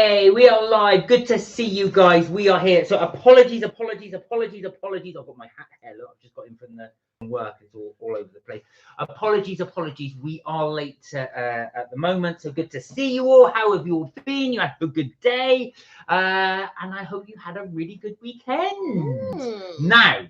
Hey, we are live. Good to see you guys. We are here. So apologies. I've got my hat hair. Look, I've just got in from the work. It's all over the place. Apologies. We are late at the moment. So good to see you all. How have you all been? You had a good day. And I hope you had a really good weekend. Now,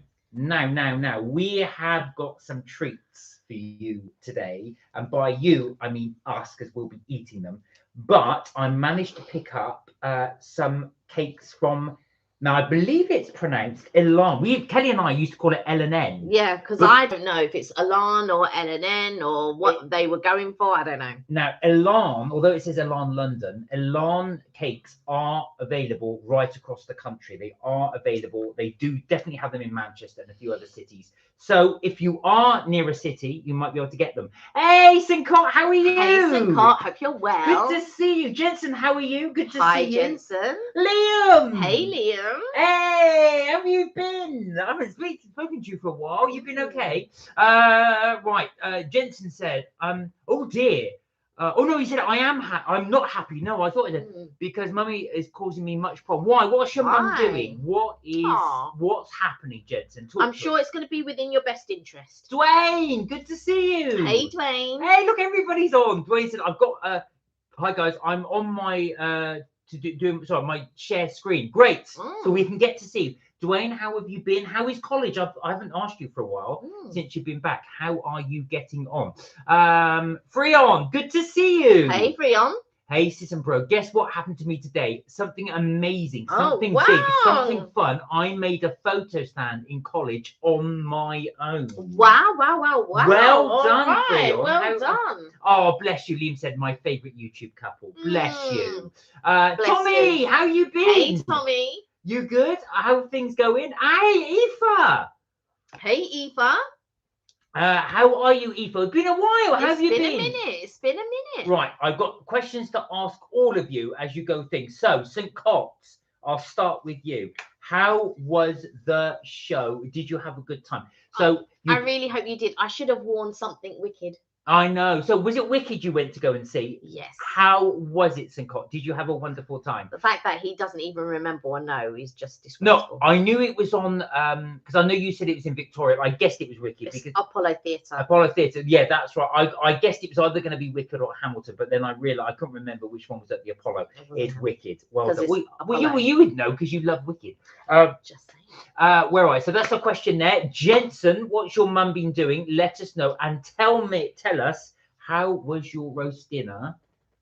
we have got some treats for you today. And by you, I mean us, because we'll be eating them. But I managed to pick up some cakes from, now I believe it's pronounced el&n. Kelly and I used to call it el&n. Yeah, because I don't know if it's el&n or el&n or what they were going for. I don't know. Now, el&n, although it says el&n London, el&n cakes are available right across the country. They are available. They do definitely have them in Manchester and a few other cities. So if you are near a city, you might be able to get them. Hey, Sincott, how are you? Hey, Sincott, hope you're well. Good to see you. Jensen, how are you? Good to Hi, see you. Jensen. Liam. Hey, Liam. Hey, how have you been? I haven't spoken to you for a while. You've been okay? Right. Jensen said, oh dear. Oh no, he said I'm not happy. No, I thought it because Mummy is causing me much problem. Why? What's your mum doing? What's happening, Jensen? I'm sure it's going to be within your best interest. Dwayne, good to see you. Hey, Dwayne. Hey, look, everybody's on. Dwayne said, I've got hi guys, I'm on my my share screen. Great. So we can get to see you. Dwayne, how have you been? How is college? I haven't asked you for a while since you've been back. How are you getting on? Freon, good to see you. Hey, Freon. Hey, sis and bro, guess what happened to me today? Something amazing, something big, something fun. I made a photo stand in college on my own. Wow. Well done, Freon. Well done. Oh, bless you. Liam said my favourite YouTube couple. Bless you. Bless Tommy, you. how you been? Hey, Tommy. You good? How are things going? Hey, Aoife. Hey, Aoife. How are you, Aoife? It's been a while. How have you been? It's been a minute. Right, I've got questions to ask all of you as you go things. So, St. Cox, I'll start with you. How was the show? Did you have a good time? So I really hope you did. I should have worn something wicked. I know. So was it Wicked you went to go and see? Yes. How was it, St. Cox? Did you have a wonderful time? The fact that he doesn't even remember or know is just disgraceful. No, I knew it was on because I know you said it was in Victoria, but I guessed it was Wicked. It's because Apollo Theatre. Apollo Theatre, yeah, that's right. I guessed it was either going to be Wicked or Hamilton, but then I realized I couldn't remember which one was at the Apollo. It's Wicked. Well, you would know because you love Wicked. Just saying. Where are I? So that's a question there. Jensen, what's your mum been doing? Let us know and tell us how was your roast dinner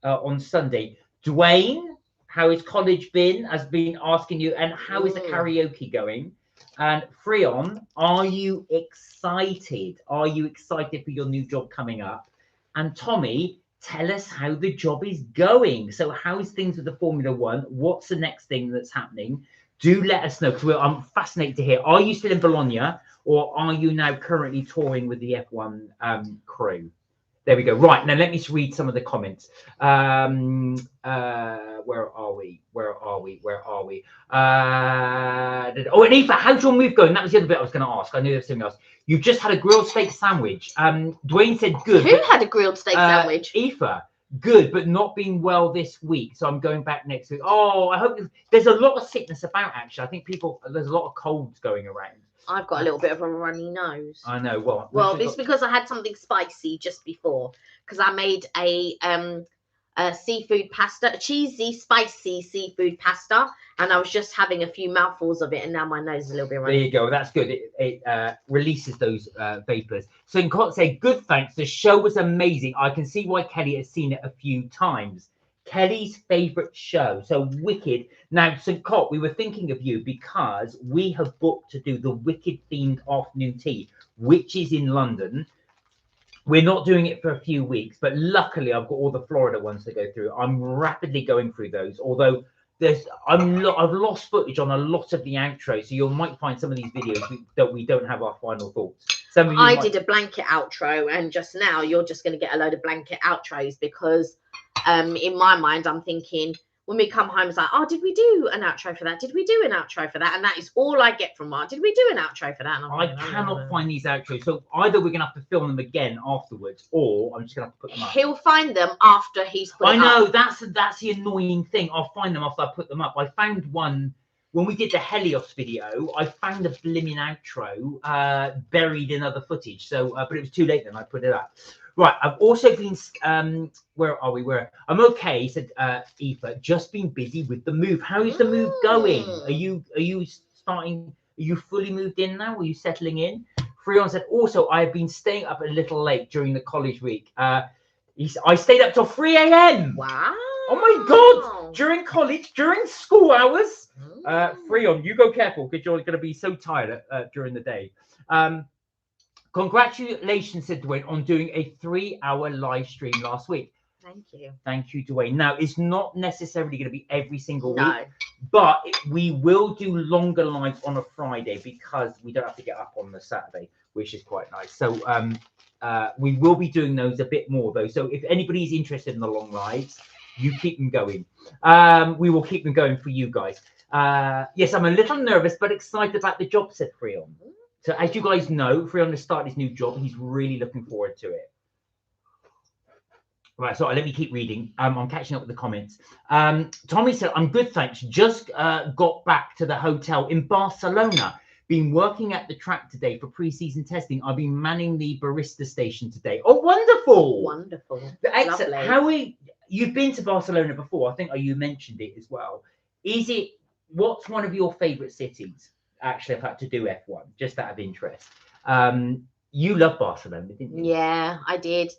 on Sunday. Dwayne, how has college been? Has been asking you, and how is the karaoke going? And Freon, are you excited? Are you excited for your new job coming up? And Tommy, tell us how the job is going. So how is things with the Formula One? What's the next thing that's happening? Do let us know, because I'm fascinated to hear. Are you still in Bologna, or are you now currently touring with the F1 crew? There we go. Right, now let me just read some of the comments. Where are we? Oh, and Aoife, how's your move going? That was the other bit I was going to ask. I knew there was something else. You just had a grilled steak sandwich. Dwayne said good. Who had a grilled steak sandwich? Aoife, good, but not being well this week. So I'm going back next week. Oh, I hope there's a lot of sickness about, actually. I think there's a lot of colds going around. I've got a little bit of a runny nose. I know. Well, it's because I had something spicy just before. Because I made a seafood pasta, a cheesy, spicy seafood pasta, and I was just having a few mouthfuls of it, and now my nose is a little bit runny. There you go. That's good. It releases those vapors. So in Cot say, good, thanks. The show was amazing. I can see why Kelly has seen it a few times. Kelly's favorite show. So Wicked. Now, St. Cot, we were thinking of you because we have booked to do the Wicked themed afternoon tea, which is in London. We're not doing it for a few weeks, but luckily I've got all the Florida ones to go through. I'm rapidly going through those, although I've lost footage on a lot of the outros, so you might find some of these videos that we don't have our final thoughts. I did a blanket outro, and just now you're just going to get a load of blanket outros because in my mind I'm thinking, when we come home, it's like, oh, did we do an outro for that? Did we do an outro for that? And that is all I get from Mark. Did we do an outro for that? And I cannot find these outros. So either we're going to have to film them again afterwards, or I'm just going to have to put them up. He'll find them after he's put I them know, up. that's the annoying thing. I'll find them after I put them up. I found one when we did the Helios video. I found a blimmin' outro buried in other footage. So, but it was too late then. I put it up. Right, I've also been, where are we? I'm okay, said Aoife, just been busy with the move. How is the move going? Are you starting, are you fully moved in now? Are you settling in? Freon said, also, I have been staying up a little late during the college week. I stayed up till 3 a.m. Wow. Oh my God, during college, during school hours. Freon, you go careful because you're going to be so tired during the day. Congratulations, said Dwayne, on doing a 3-hour live stream last week. Thank you. Thank you, Dwayne. Now, it's not necessarily going to be every single No. week, but we will do longer lives on a Friday because we don't have to get up on the Saturday, which is quite nice. So we will be doing those a bit more, though. So if anybody's interested in the long lives, you keep them going. We will keep them going for you guys. Yes, I'm a little nervous, but excited about the job, said Freon. So as you guys know, Freon has started his new job. He's really looking forward to it. Right, so let me keep reading. I'm catching up with the comments. Tommy said, I'm good, thanks. Just got back to the hotel in Barcelona. Been working at the track today for pre-season testing. I've been manning the barista station today. Oh, wonderful. Wonderful. Excellent. Lovely. You've been to Barcelona before. I think you mentioned it as well. What's one of your favorite cities? Actually, I've had to do F1 just out of interest. You love Barcelona, didn't you? Yeah, I did.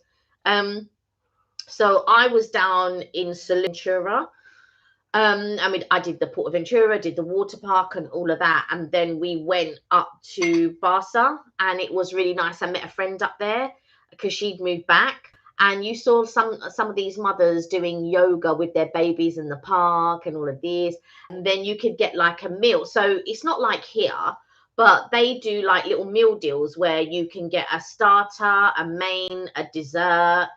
So I was down in Ventura. I mean, I did the Port of Ventura, did the water park and all of that. And then we went up to Barca and it was really nice. I met a friend up there because she'd moved back. And you saw some of these mothers doing yoga with their babies in the park and all of this. And then you could get like a meal. So it's not like here, but they do like little meal deals where you can get a starter, a main, a dessert,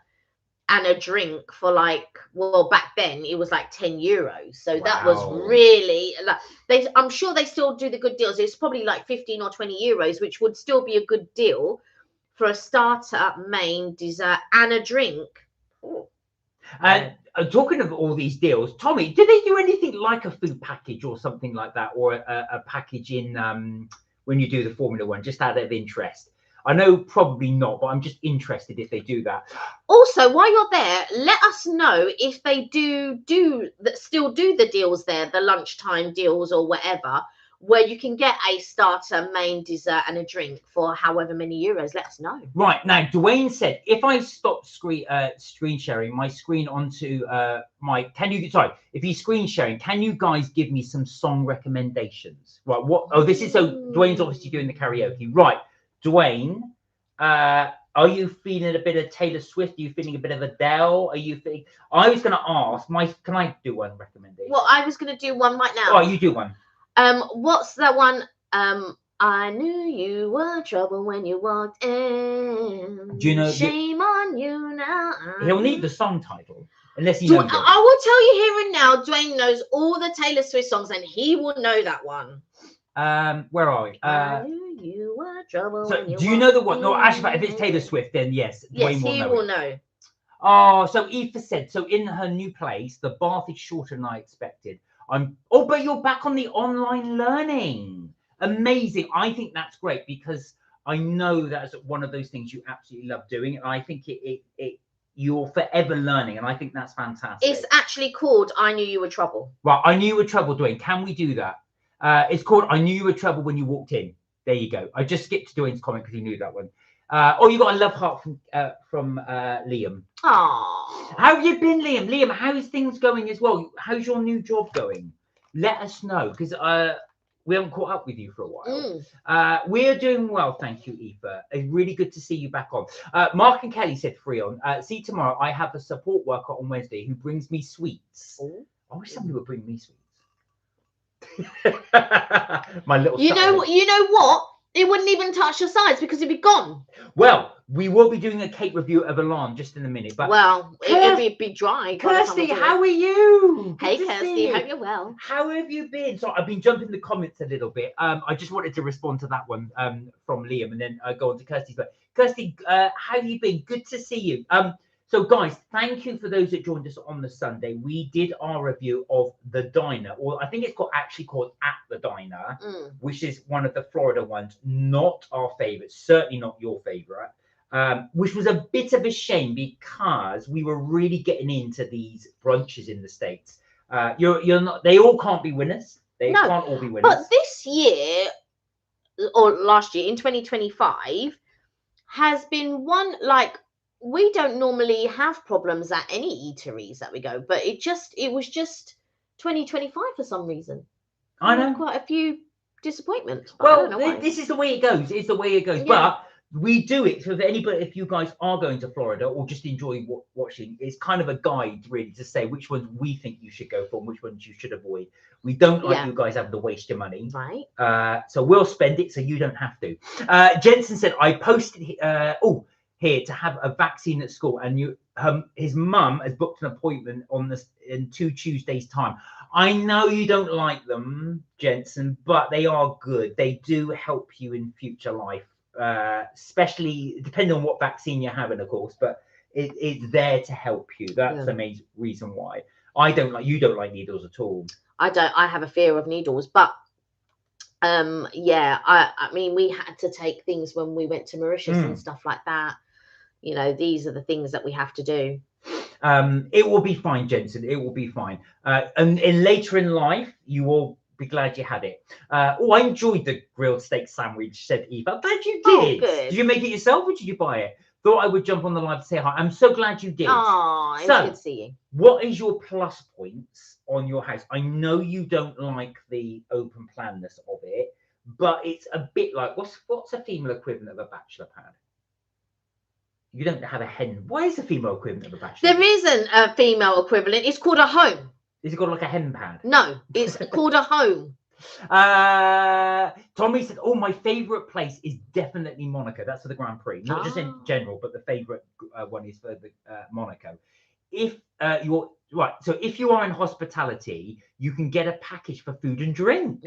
and a drink for like, well, back then it was like 10 euros. So that was really like, I'm sure they still do the good deals. It's probably like 15 or 20 euros, which would still be a good deal for a starter, main, dessert, and a drink. And talking of all these deals, Tommy, do they do anything like a food package or something like that, or a package in when you do the Formula One, just out of interest? I know probably not, but I'm just interested if they do that. Also, while you're there, let us know if they still do the deals there, the lunchtime deals or whatever, where you can get a starter, main, dessert, and a drink for however many euros. Let us know. Right, now, Dwayne said, if I stop screen sharing my screen onto if he's screen sharing, can you guys give me some song recommendations? Right, this is, so Dwayne's obviously doing the karaoke. Right, Dwayne, are you feeling a bit of Taylor Swift? Are you feeling a bit of Adele? I was going to ask, can I do one recommendation? Well, I was going to do one right now. Oh, you do one. What's that one? I knew you were trouble when you walked in. Do you know? Shame on you now. He'll need the song title, unless he knows it. I will tell you here and now, Dwayne knows all the Taylor Swift songs, and he will know that one. Where are we? I knew you were trouble when you do you know the one? No, actually, if it's Taylor Swift, then yes. Yes, he will know. Oh, so Aoife said, so in her new place, the bath is shorter than I expected. But you're back on the online learning. Amazing. I think that's great because I know that's one of those things you absolutely love doing. And I think you're forever learning. And I think that's fantastic. It's actually called I Knew You Were Trouble. Right. I Knew You Were Trouble, Dwayne. Can we do that? It's called I Knew You Were Trouble When You Walked In. There you go. I just skipped Dwayne's comment because he knew that one. You got a love heart from Liam. Aww. How have you been, Liam? Liam, how's things going as well? How's your new job going? Let us know because we haven't caught up with you for a while. We're doing well, thank you, Aoife. It's really good to see you back on. Mark and Kelly said, Freon, see tomorrow. I have a support worker on Wednesday who brings me sweets. Ooh. I wish somebody would bring me sweets. My little. You know what? It wouldn't even touch the sides because it'd be gone. Well, we will be doing a cake review of el&n just in a minute. But well, it'd be dry. Kirsty, how are you? Hey, Kirsty, hope you're well. How have you been? So I've been jumping the comments a little bit. I just wanted to respond to that one from Liam, and then go on to Kirsty's. But Kirsty, how have you been? Good to see you. So guys, thank you for those that joined us on the Sunday. We did our review of the diner, or I think it's actually called At the Diner, which is one of the Florida ones. Not our favorite, certainly not your favorite. Which was a bit of a shame because we were really getting into these brunches in the States. You're not. They all can't be winners. They can't all be winners. But this year, or last year in 2025, has been one like. We don't normally have problems at any eateries that we go, but it was just 2025 for some reason. I know quite a few disappointments. Well, this is the way it goes. It's the way it goes. Yeah. But we do it so that anybody, if you guys are going to Florida or just enjoy watching, it's kind of a guide really to say which ones we think you should go for and which ones you should avoid. We don't like you guys having to waste your money. Right. So we'll spend it so you don't have to. Jensen said, I posted here to have a vaccine at school, and his mum has booked an appointment in 2 Tuesdays' time. I know you don't like them, Jensen, but they are good. They do help you in future life, especially depending on what vaccine you're having, of course. But it's there to help you. That's the main reason why. You don't like needles at all. I don't. I have a fear of needles, but I mean, we had to take things when we went to Mauritius and stuff like that. You know, these are the things that we have to do. It will be fine, Jensen. It will be fine. And later in life, you will be glad you had it. I enjoyed the grilled steak sandwich, said Eva. I'm glad you did. Oh, good. Did you make it yourself or did you buy it? Thought I would jump on the live to say hi. I'm so glad you did. Oh, it's good to see you. What is your plus points on your house? I know you don't like the open planness of it, but it's a bit like, what's a female equivalent of a bachelor pad? You don't have a hen. Why is the female equivalent of a bachelor? There isn't a female equivalent. It's called a home. Is it called like a hen pad? No, it's called a home. Tommy said, my favourite place is definitely Monaco. That's for the Grand Prix. Not just in general, but the favourite one is for the Monaco. If you're right, so if you are in hospitality, you can get a package for food and drink.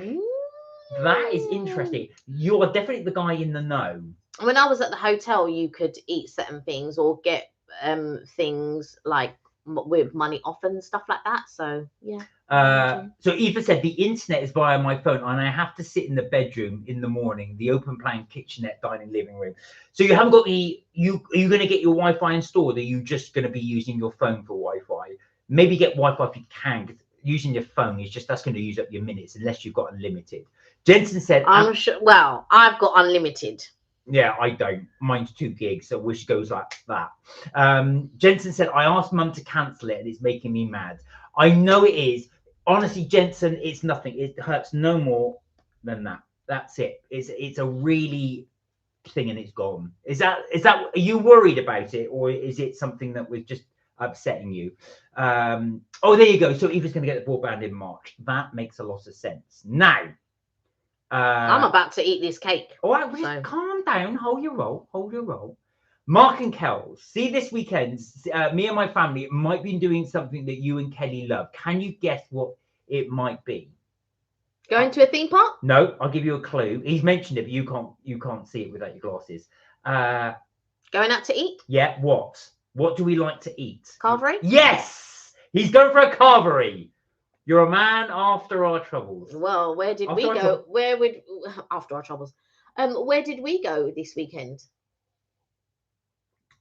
That is interesting. You are definitely the guy in the know. When I was at the hotel, you could eat certain things or get things like with money off and stuff like that. So yeah. So Eva said the internet is via my phone, and I have to sit in the bedroom in the morning, the open plan kitchenette, dining, living room. So you haven't got are you going to get your Wi-Fi installed? Or are you just going to be using your phone for Wi-Fi? Maybe get Wi-Fi if you can. Cause using your phone is that's going to use up your minutes unless you've got unlimited. Jensen said, I'm sure. Well, I've got unlimited. Yeah, I don't. Mine's 2 gigs, so which goes like that. Jensen said, I asked Mum to cancel it and it's making me mad. I know it is. Honestly, Jensen, it's nothing. It hurts no more than that. That's it. It's a really thing and it's gone. Is that are you worried about it, or is it something that was just upsetting you? There you go. So Eva's going to get the broadband in March. That makes a lot of sense. Now, I'm about to eat this cake. All right, just calm down. Hold your roll. Mark and Kells, see this weekend, me and my family might be doing something that you and Kelly love. Can you guess what it might be? Going to a theme park? No, I'll give you a clue. He's mentioned it, but you can't see it without your glasses. Going out to eat? Yeah, what? What do we like to eat? Carvery? Yes! He's going for a carvery. You're a man after our troubles. Well, where did we go? After our troubles? Where did we go this weekend?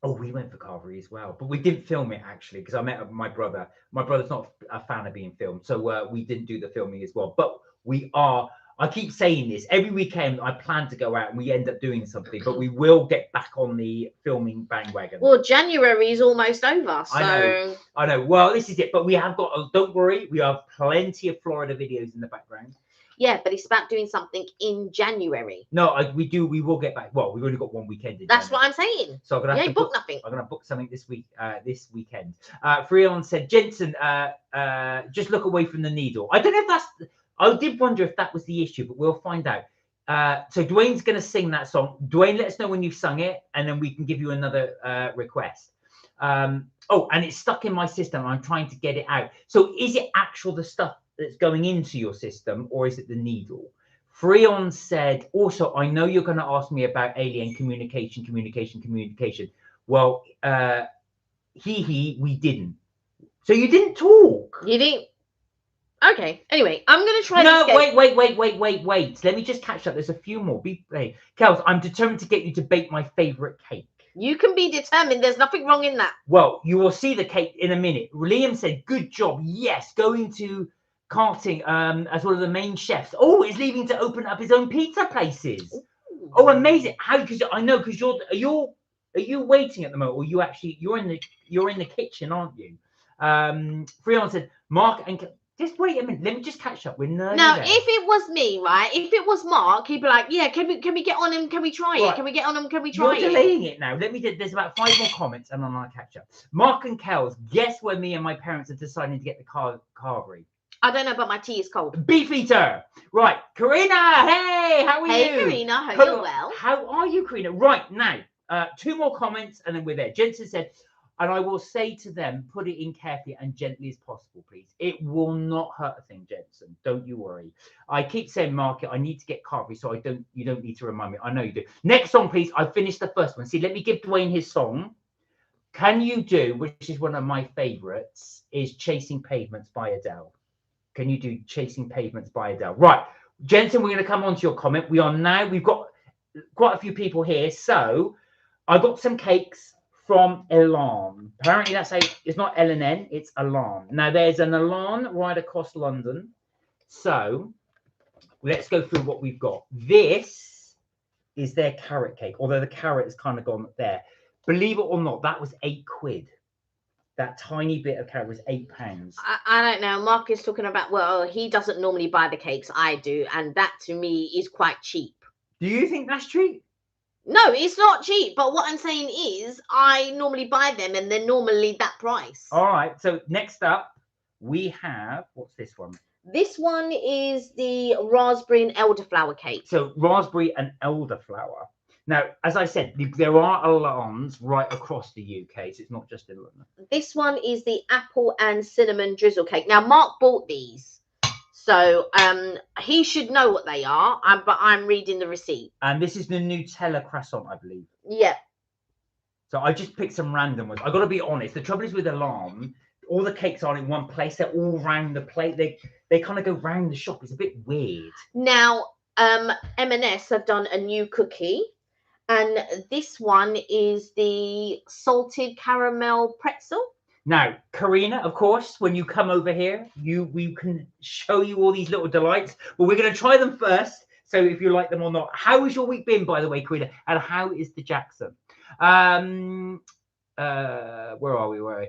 Oh, we went for carvery as well, but we didn't film it actually because I met my brother. My brother's not a fan of being filmed, so we didn't do the filming as well. But we are. I keep saying this every weekend. I plan to go out and we end up doing something, but we will get back on the filming bandwagon. Well, January is almost over, so I know. Well, this is it, but we have got. Don't worry, we have plenty of Florida videos in the background. Yeah, but it's about doing something in January. No, we do. We will get back. Well, we've only got 1 weekend. That's what I'm saying. So I'm gonna have to book nothing. I'm gonna book something this weekend. Freelon said, Jensen, just look away from the needle. I don't know if that's. I did wonder if that was the issue, but we'll find out. So Dwayne's going to sing that song. Dwayne, let us know when you've sung it, and then we can give you another request. Oh, and it's stuck in my system. I'm trying to get it out. So is it the stuff that's going into your system, or is it the needle? Freon said, also, I know you're going to ask me about alien communication. Well, we didn't. So you didn't talk. You didn't. Okay. Anyway, I'm going to try. No, wait. Let me just catch up. There's a few more. Kels, I'm determined to get you to bake my favourite cake. You can be determined. There's nothing wrong in that. Well, you will see the cake in a minute. Liam said, good job. Yes, going to karting as one of the main chefs. Oh, he's leaving to open up his own pizza places. Ooh. Oh, amazing. How? Because I know, because are you waiting at the moment, or you're in the kitchen, aren't you? Freon said, Mark and just wait a minute. Let me just catch up. We're nerdy. Now, if it was me, right? If it was Mark, he'd be like, "Yeah, can we get on him? Can we try it? Can we get on him? Can we try it?" You're delaying it now. There's about 5 more comments, and then I'll catch up. Mark and Kels, guess where me and my parents are deciding to get the carvery? I don't know, but my tea is cold. Beefeater. Right, Karina. Hey, how are you? Hey, Karina. Hope you're well. How are you, Karina? Right now, 2 more comments, and then we're there. Jensen said, and I will say to them, put it in carefully and gently as possible, please. It will not hurt a thing, Jensen. Don't you worry. I keep saying, Mark, I need to get carvery, so you don't need to remind me. I know you do. Next song, please. I finished the first one. See, let me give Dwayne his song. Can you do, which is one of my favorites, is Chasing Pavements by Adele. Can you do Chasing Pavements by Adele? Right. Jensen, we're going to come on to your comment. We've got quite a few people here. So I got some cakes from el&n. Apparently it's not el&n, it's el&n. Now there's an el&n right across London. So let's go through what we've got. This is their carrot cake, although the carrot has kind of gone there. Believe it or not, that was £8. That tiny bit of carrot was £8. I don't know. Mark is talking about, well, he doesn't normally buy the cakes. I do. And that to me is quite cheap. Do you think that's cheap? No, it's not cheap. But what I'm saying is I normally buy them and they're normally that price. All right. So next up, we have, what's this one? This one is the raspberry and elderflower cake. So raspberry and elderflower. Now, as I said, there are el&ns right across the UK, so it's not just in London. This one is the apple and cinnamon drizzle cake. Now, Mark bought these, so he should know what they are, but I'm reading the receipt. And this is the Nutella croissant, I believe. Yeah. So I just picked some random ones. I've got to be honest. The trouble is with el&n, all the cakes aren't in one place. They're all round the plate. They kind of go round the shop. It's a bit weird. Now, M&S have done a new cookie. And this one is the salted caramel pretzel. Now, Karina, of course, when you come over here, we can show you all these little delights. But we're going to try them first. So if you like them or not. How has your week been, by the way, Karina? And how is the Jackson? Where are we?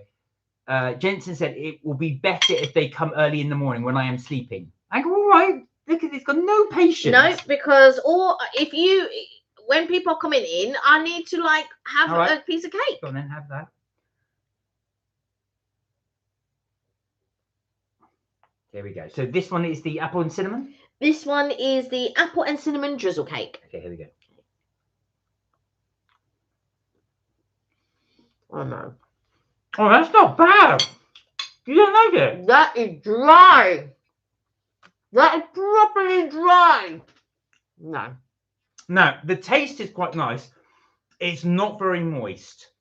Jensen said it will be better if they come early in the morning when I am sleeping. I go, all right. Look at this. Got no patience. No, because when people are coming in, I need to have a piece of cake. Go on then, have that. There we go. So this one is the apple and cinnamon? This one is the apple and cinnamon drizzle cake. Okay, here we go. Oh, no. Oh, that's not bad. You don't like it? That is dry. That is properly dry. No. Now, the taste is quite nice. It's not very moist.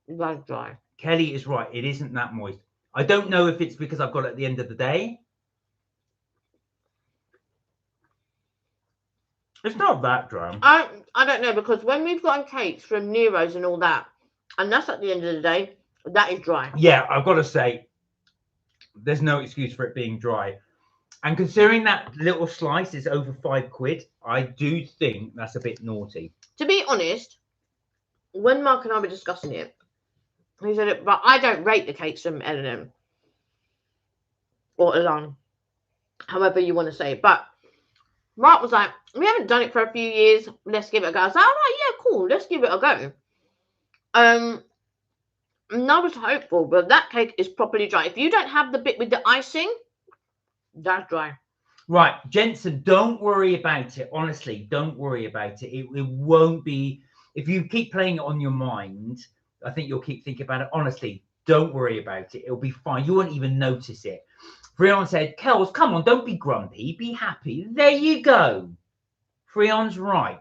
That's dry. Kelly is right. It isn't that moist. I don't know if it's because I've got it at the end of the day. It's not that dry. I don't know, because when we've gotten cakes from Nero's and all that, and that's at the end of the day, that is dry. Yeah, I've got to say, there's no excuse for it being dry. And considering that little slice is over £5, I do think that's a bit naughty. To be honest, when Mark and I were discussing it, he said, but I don't rate the cakes from el&n or el&n, however you want to say it. But Mark was like, we haven't done it for a few years. Let's give it a go. I was like, all right, yeah, cool. Let's give it a go. And I was hopeful, but that cake is properly dry. If you don't have the bit with the icing, that's dry. Right, Jensen, don't worry about it. Honestly, don't worry about it. It won't be. If you keep playing it on your mind, I think you'll keep thinking about it. Honestly, don't worry about it. It'll be fine. You won't even notice it. Freon said, Kels, come on, don't be grumpy. Be happy. There you go. Freon's right.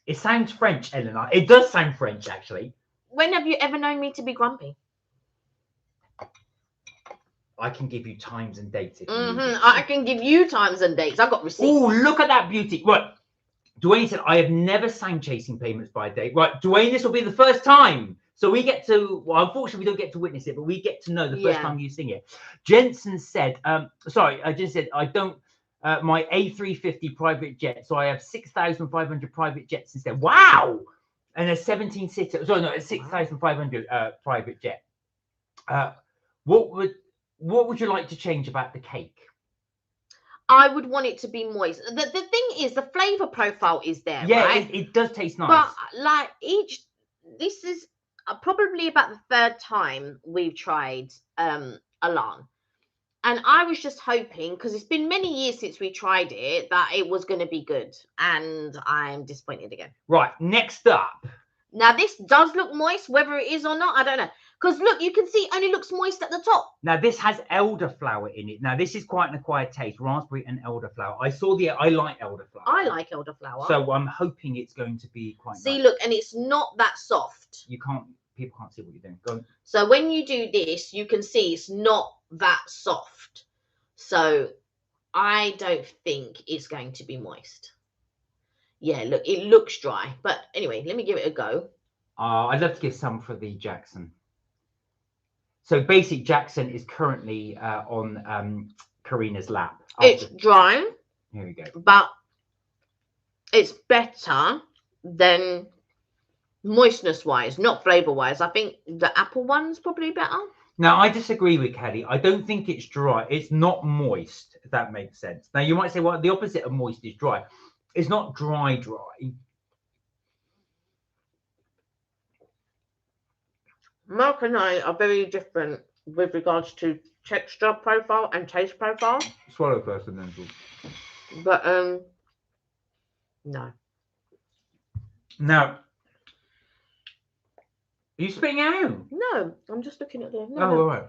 It sounds French, Eleanor. It does sound French, actually. When have you ever known me to be grumpy? I can give you times and dates if you Mm-hmm. need it. I can give you times and dates. I've got receipts. Oh, look at that beauty. Right. Dwayne said, I have never sang Chasing Payments by Date. Right, Dwayne, this will be the first time. So we get to, well, unfortunately, we don't get to witness it, but we get to know the first time you sing it. Jensen said, sorry, I just said, I don't, my A350 private jet, so I have 6,500 private jets instead. Wow! And a 17-seater, sorry, no, a 6,500 private jet. What would you like to change about the cake? I would want it to be moist. The thing is, the flavor profile is there, right? it does taste nice. But like this is probably about the third time we've tried el&n. And I was just hoping, because it's been many years since we tried it, that it was going to be good. And I'm disappointed again. Right, next up. Now, this does look moist, whether it is or not, I don't know. Because look, you can see it only looks moist at the top. Now, this has elderflower in it. Now, this is quite an acquired taste, raspberry and elderflower. I like elderflower. I like elderflower. So I'm hoping it's going to be quite See, nice. look, and it's not that soft. People can't see what you're doing. Go on. So when you do this, you can see it's not that soft. So I don't think it's going to be moist. Yeah, look, it looks dry. But anyway, let me give it a go. I'd love to give some for the Jackson. So basic Jackson is currently on Karina's lap. It's dry. Here we go. But it's better than moistness-wise, not flavor-wise. I think the apple one's probably better. Now, I disagree with Kelly. I don't think it's dry. It's not moist, if that makes sense. Now, you might say, well, the opposite of moist is dry. It's not dry. Mark and I are very different with regards to texture profile and taste profile. Swallow first and then talk. But, no. Now, are you spitting out? No, I'm just looking at the... All right.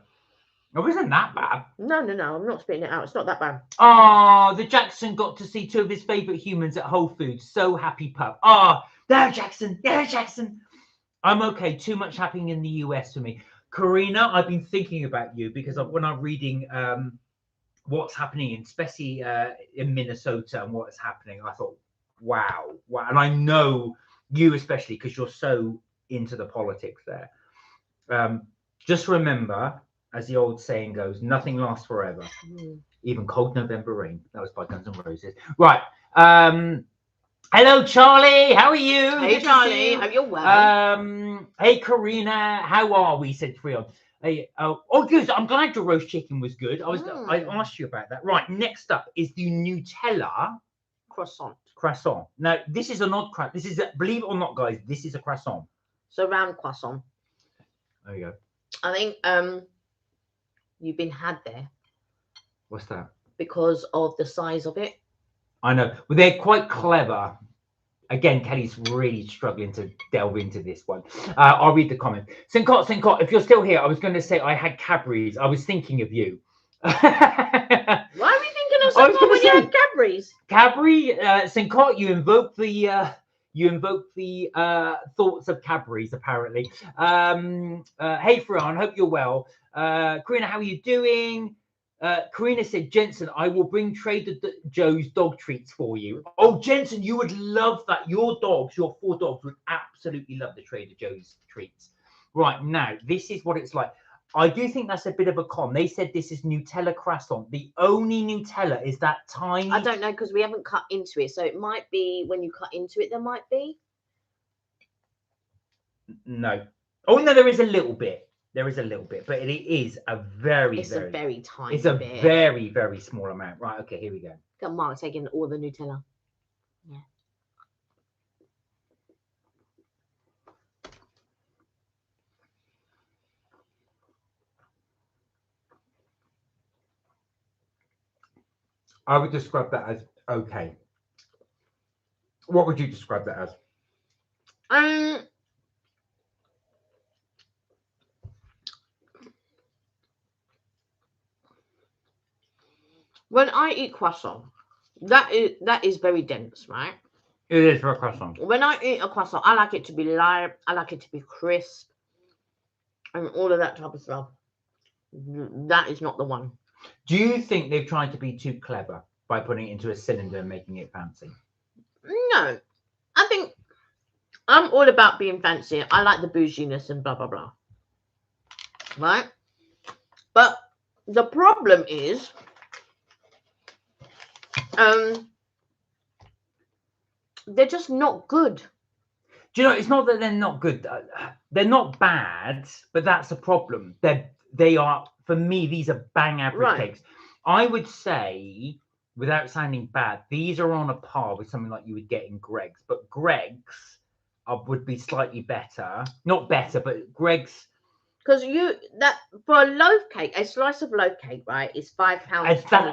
Oh, isn't that bad? No, I'm not spitting it out. It's not that bad. Oh, the Jackson got to see two of his favourite humans at Whole Foods. So happy pup. Oh, there, Jackson. Yeah, Jackson. I'm okay. Too much happening in the US for me. Karina, I've been thinking about you because when I'm reading what's happening, especially in Minnesota and what's happening, I thought, wow. And I know you especially because you're so into the politics there. Just remember, as the old saying goes, nothing lasts forever. Even cold November rain. That was by Guns N' Roses. Right. Hello, Charlie. How are you? Hey, Charlie. Hope you're well. Hey, Karina. How are we? Said Freon. Hey, oh, good. I'm glad your roast chicken was good. I asked you about that. Right. Next up is the Nutella croissant. Now, this is an odd croissant. This is, believe it or not, guys, this is a croissant. So round croissant. There you go. I think you've been had there. What's that? Because of the size of it. I know, but they're quite clever. Again, Kelly's really struggling to delve into this one. I'll read the comment. Sincott, if you're still here, I was going to say I had Cadbury's. I was thinking of you. Why are we thinking of someone when you had Cadbury's? Cadbury, Sincott, you invoke the thoughts of Cadbury's, apparently. Hey, Fran, hope you're well. Karina, how are you doing? Karina said, Jensen, I will bring Trader Joe's dog treats for you. Oh, Jensen, you would love that. Your 4 dogs would absolutely love the Trader Joe's treats. Right, now, this is what it's like. I do think that's a bit of a con. They said this is Nutella croissant. The only Nutella is that tiny... I don't know, because we haven't cut into it. So it might be when you cut into it, there might be. No. Oh, no, there is a little bit. There is a little bit, but it is a very tiny bit. It's a very, very small amount. Right, okay, here we go. Got Mark taking all the Nutella. Yeah. I would describe that as okay. What would you describe that as? When I eat croissant, that is very dense, right? It is for a croissant. When I eat a croissant, I like it to be light. I like it to be crisp, and all of that type of stuff. That is not the one. Do you think they've tried to be too clever by putting it into a cylinder and making it fancy? No, I think I'm all about being fancy. I like the bouginess and blah blah blah. Right? But the problem is, they're just not good. Do you know? It's not that they're not good. They're not bad, but that's a problem. They are, for me, these are bang average cakes. I would say, without sounding bad, these are on a par with something like you would get in Greg's. But Greg's would be slightly better. Not better, but Greg's. Because for a loaf cake, a slice of loaf cake, right, is £5.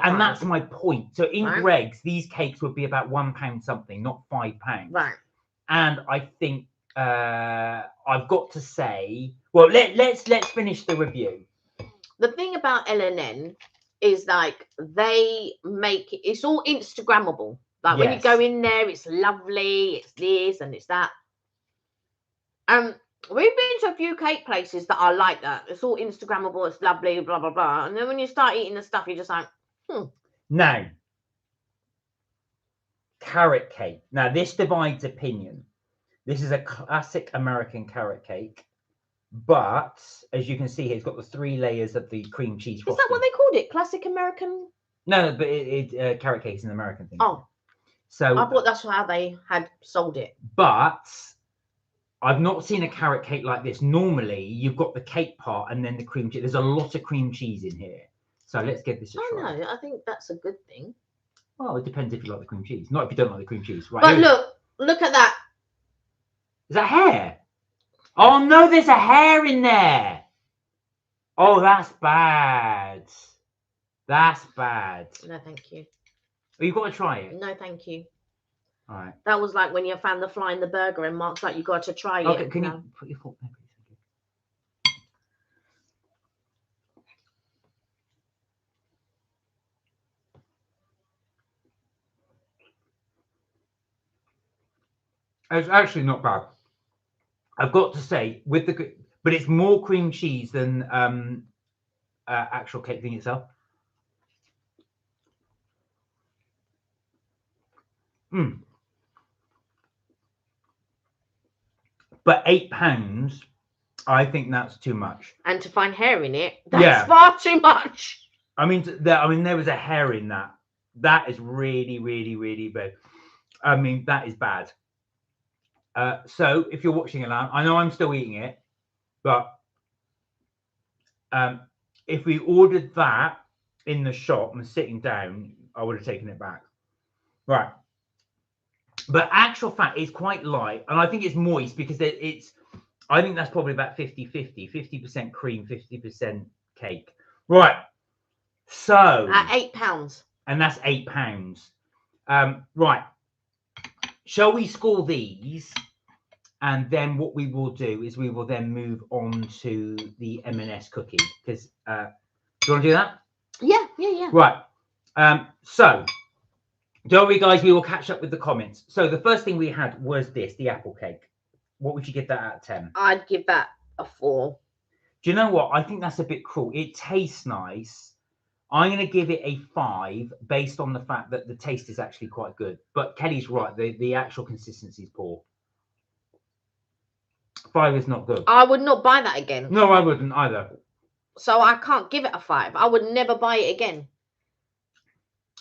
And that's my point. So in Greg's, these cakes would be about £1 something, not £5. Right. And I think I've got to say, well, let's finish the review. The thing about el&n is like they make it's all Instagrammable. Like when you go in there, it's lovely, it's this and it's that. We've been to a few cake places that are like that. It's all Instagrammable, it's lovely, blah blah blah. And then when you start eating the stuff, you're just like, Now, carrot cake. Now this divides opinion. This is a classic American carrot cake. But as you can see here, it's got the 3 layers of the cream cheese frosting. Is that what they called it? Classic American? No, but carrot cake is an American thing. Oh, so I thought that's how they had sold it. But I've not seen a carrot cake like this. Normally, you've got the cake part and then the cream cheese. There's a lot of cream cheese in here. So let's give this a try. No, I think that's a good thing. Well, it depends if you like the cream cheese. Not if you don't like the cream cheese. Right. But look at that. Is that hair? Oh no, there's a hair in there. Oh, that's bad. That's bad. No, thank you. Oh, you've got to try it. No, thank you. All right. That was like when you found the fly in the burger and Mark's like, you got to try it. Okay, can you put your fork there, please? It's actually not bad. I've got to say, but it's more cream cheese than actual cake thing itself. But £8, I think that's too much. And to find hair in it, that's far too much. I mean, there was a hair in that. That is really, really, really bad. I mean, that is bad. So if you're watching it now, I know I'm still eating it, but if we ordered that in the shop and sitting down, I would have taken it back. Right. But actual fact, it's quite light, and I think it's moist because I think that's probably about 50-50, 50% cream, 50% cake. Right. So at £8. And that's £8. Right. Shall we score these? And then what we will do is we will then move on to the M&S cookie. Because do you want to do that? Yeah. Right. So don't worry, guys. We will catch up with the comments. So the first thing we had was the apple cake. What would you give that out of 10? I'd give that a 4. Do you know what? I think that's a bit cruel. It tastes nice. I'm going to give it a 5 based on the fact that the taste is actually quite good. But Kelly's right. The actual consistency is poor. 5 is not good. I would not buy that again. No, I wouldn't either. So I can't give it a 5. I would never buy it again.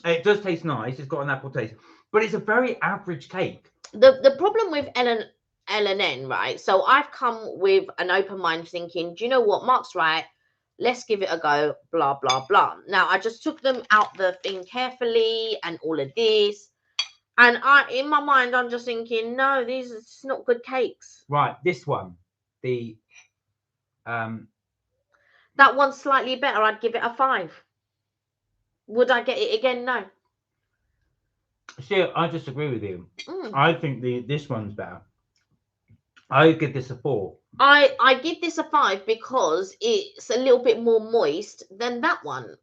It does taste nice. It's got an apple taste. But it's a very average cake. The problem with el&n, right? So I've come with an open mind thinking, do you know what? Mark's right. Let's give it a go, blah, blah, blah. Now, I just took them out the thing carefully and all of this. And in my mind, I'm just thinking, no, these are not good cakes. Right, this one. That one's slightly better. I'd give it a 5. Would I get it again? No. See, I disagree with you. Mm. I think this one's better. I would give this a 4. I give this a 5 because it's a little bit more moist than that one.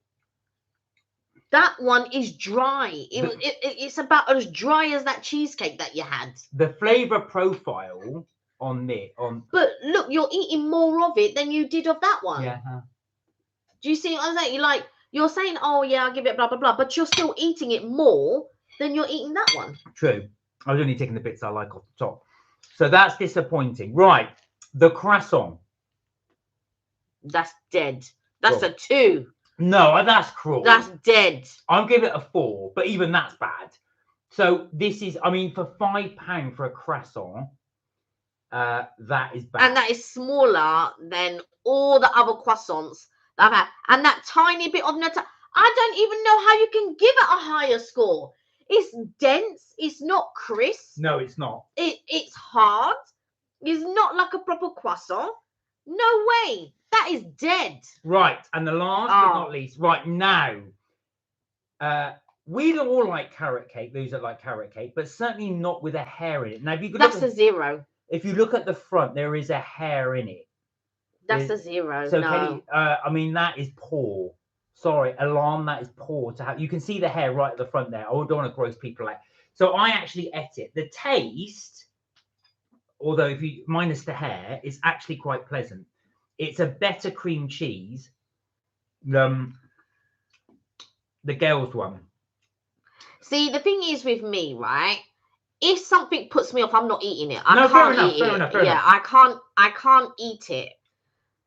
That one is dry. It's about as dry as that cheesecake that you had. The flavour profile on But look, you're eating more of it than you did of that one. yeah. Do you see what I'm saying? You're saying, oh yeah, I'll give it blah blah blah, but you're still eating it more than you're eating that one. True. I was only taking the bits I like off the top. So that's disappointing. Right. The croissant. That's dead. That's Cool. a 2. No, that's cruel. That's dead. I'll give it a 4, but even that's bad. So this is, I mean, for £5 for a croissant, that is bad. And that is smaller than all the other croissants that I've had. And that tiny bit of nutella, I don't even know how you can give it a higher score. It's dense. It's not crisp. No, it's not. It's hard. It's not like a proper croissant. No way. That is dead. Right. And the last but not least, right now, we don't all like carrot cake, those that like carrot cake, but certainly not with a hair in it. Now, if you That's a 0. If you look at the front, there is a hair in it. That's a 0. So, no. Kelly, I mean, that is poor. Sorry, alarm, that is poor to have. You can see the hair right at the front there. I don't want to gross people out. So I actually ate it. The taste, although if you minus the hair, is actually quite pleasant. It's a better cream cheese than the girls' one. See, the thing is with me, right? If something puts me off, I'm not eating it. Fair enough. I can't eat it.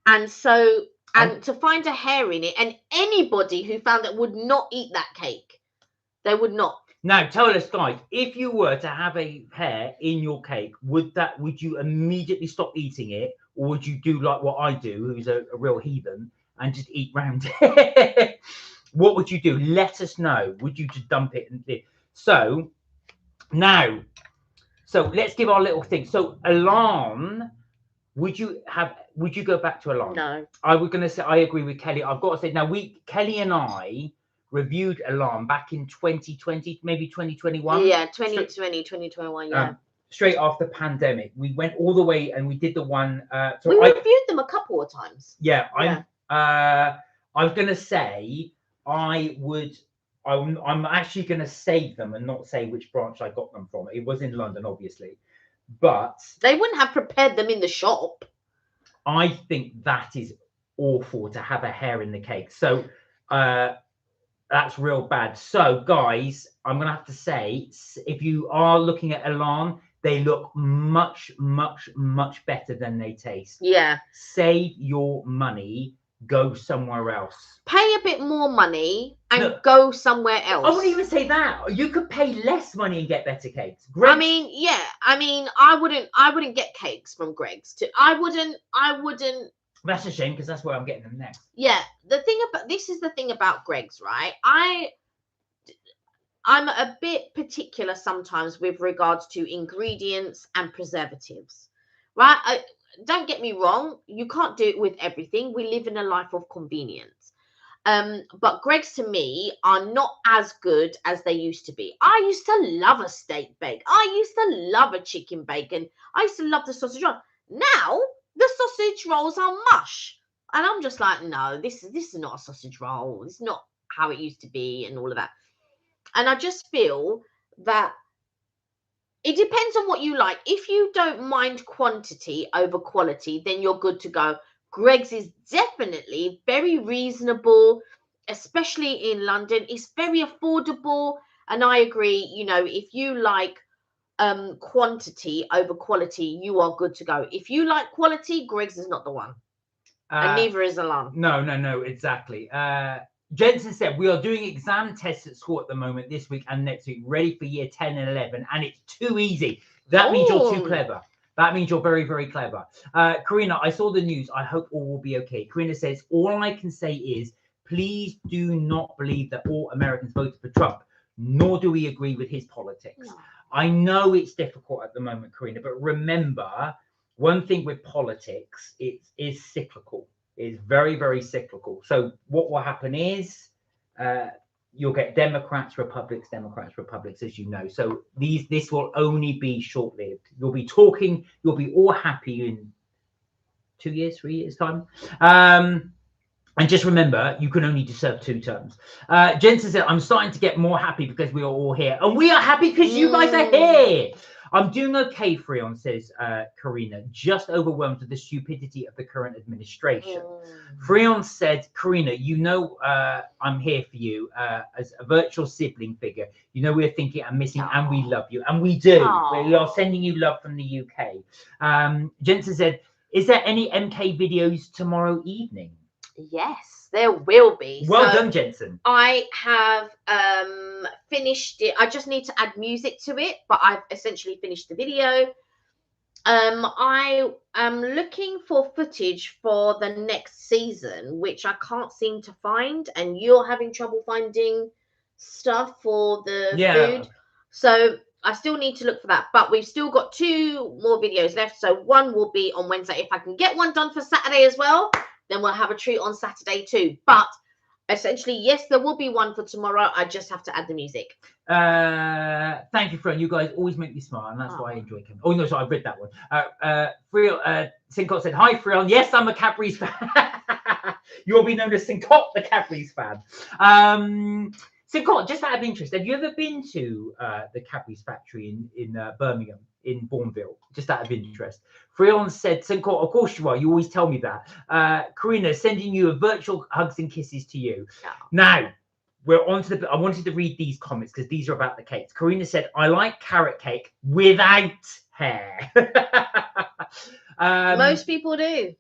And so, to find a hair in it, and anybody who found that would not eat that cake. They would not. Now, tell us, guys, if you were to have a hair in your cake, would you immediately stop eating it? Or would you do like what I do, who's a real heathen, and just eat round it? What would you do? Let us know. Would you just dump it? So let's give our little thing. So el&n, would you go back to el&n? No. I was going to say, I agree with Kelly. I've got to say, now Kelly and I reviewed el&n back in 2020, maybe 2021. Yeah, 2020, 2021, yeah. Straight after pandemic, we went all the way and we did the one. We reviewed them a couple of times. Yeah, I was going to say I'm actually going to save them and not say which branch I got them from. It was in London, obviously, but they wouldn't have prepared them in the shop. I think that is awful to have a hair in the cake. So that's real bad. So guys, I'm going to have to say, if you are looking at el&n, they look much, much, much better than they taste. Yeah. Save your money. Go somewhere else. Pay a bit more money and go somewhere else. I wouldn't even say that. You could pay less money and get better cakes. Greggs, I wouldn't get cakes from Greggs. I wouldn't. That's a shame because that's where I'm getting them next. Yeah. This is the thing about Greggs, right? I'm a bit particular sometimes with regards to ingredients and preservatives, right? Don't get me wrong, you can't do it with everything. We live in a life of convenience. But Greggs to me are not as good as they used to be. I used to love a steak bake. I used to love a chicken bacon. I used to love the sausage roll. Now the sausage rolls are mush. And I'm just like, no, this is not a sausage roll. It's not how it used to be and all of that. And I just feel that it depends on what you like. If you don't mind quantity over quality, then you're good to go. Greggs is definitely very reasonable, especially in London. It's very affordable. And I agree, if you like quantity over quality, you are good to go. If you like quality, Greggs is not the one. And neither is el&n. No, exactly. Jensen said, we are doing exam tests at school at the moment this week and next week, ready for year 10 and 11, and it's too easy. That means you're too clever. That means you're very, very clever. Karina, I saw the news. I hope all will be okay. Karina says, all I can say is, please do not believe that all Americans voted for Trump, nor do we agree with his politics. No. I know it's difficult at the moment, Karina, but remember, one thing with politics, it is cyclical. It's very, very cyclical. So what will happen is you'll get Democrats, Republicans, as you know. So this will only be short-lived. You'll be talking, you'll be all happy in 2 years, 3 years time. And just remember, you can only serve 2 terms. Jensen said, I'm starting to get more happy because we are all here. And we are happy because you guys are here. I'm doing okay, Freon, says Karina, just overwhelmed with the stupidity of the current administration. Freon said, Karina, you know I'm here for you as a virtual sibling figure. You know we're thinking and missing and we love you. And we do. We are sending you love from the UK. Jensen said, is there any MK videos tomorrow evening? Yes, there will be. Well done, Jensen. I have finished it. I just need to add music to it, but I've essentially finished the video. I am looking for footage for the next season, which I can't seem to find, and you're having trouble finding stuff for the food. So I still need to look for that, but we've still got 2 more videos left. So one will be on Wednesday. If I can get one done for Saturday as well, then we'll have a treat on Saturday too. But essentially, yes, there will be one for tomorrow. I just have to add the music. Thank you, Fran. You guys always make me smile, and that's why I enjoy coming. Oh no, sorry, I read that one. Sincott said, "Hi, Freon. Yes, I'm a Cadbury's fan. You'll be known as Sincott, the Cadbury's fan." Sincott, just out of interest, have you ever been to the Cadbury's factory in Birmingham, in Bourneville? Just out of interest. Freon said, Sincott, of course you are. You always tell me that. Karina, sending you a virtual hugs and kisses to you. Now, we're on to I wanted to read these comments because these are about the cakes. Karina said, I like carrot cake without hair. Most people do.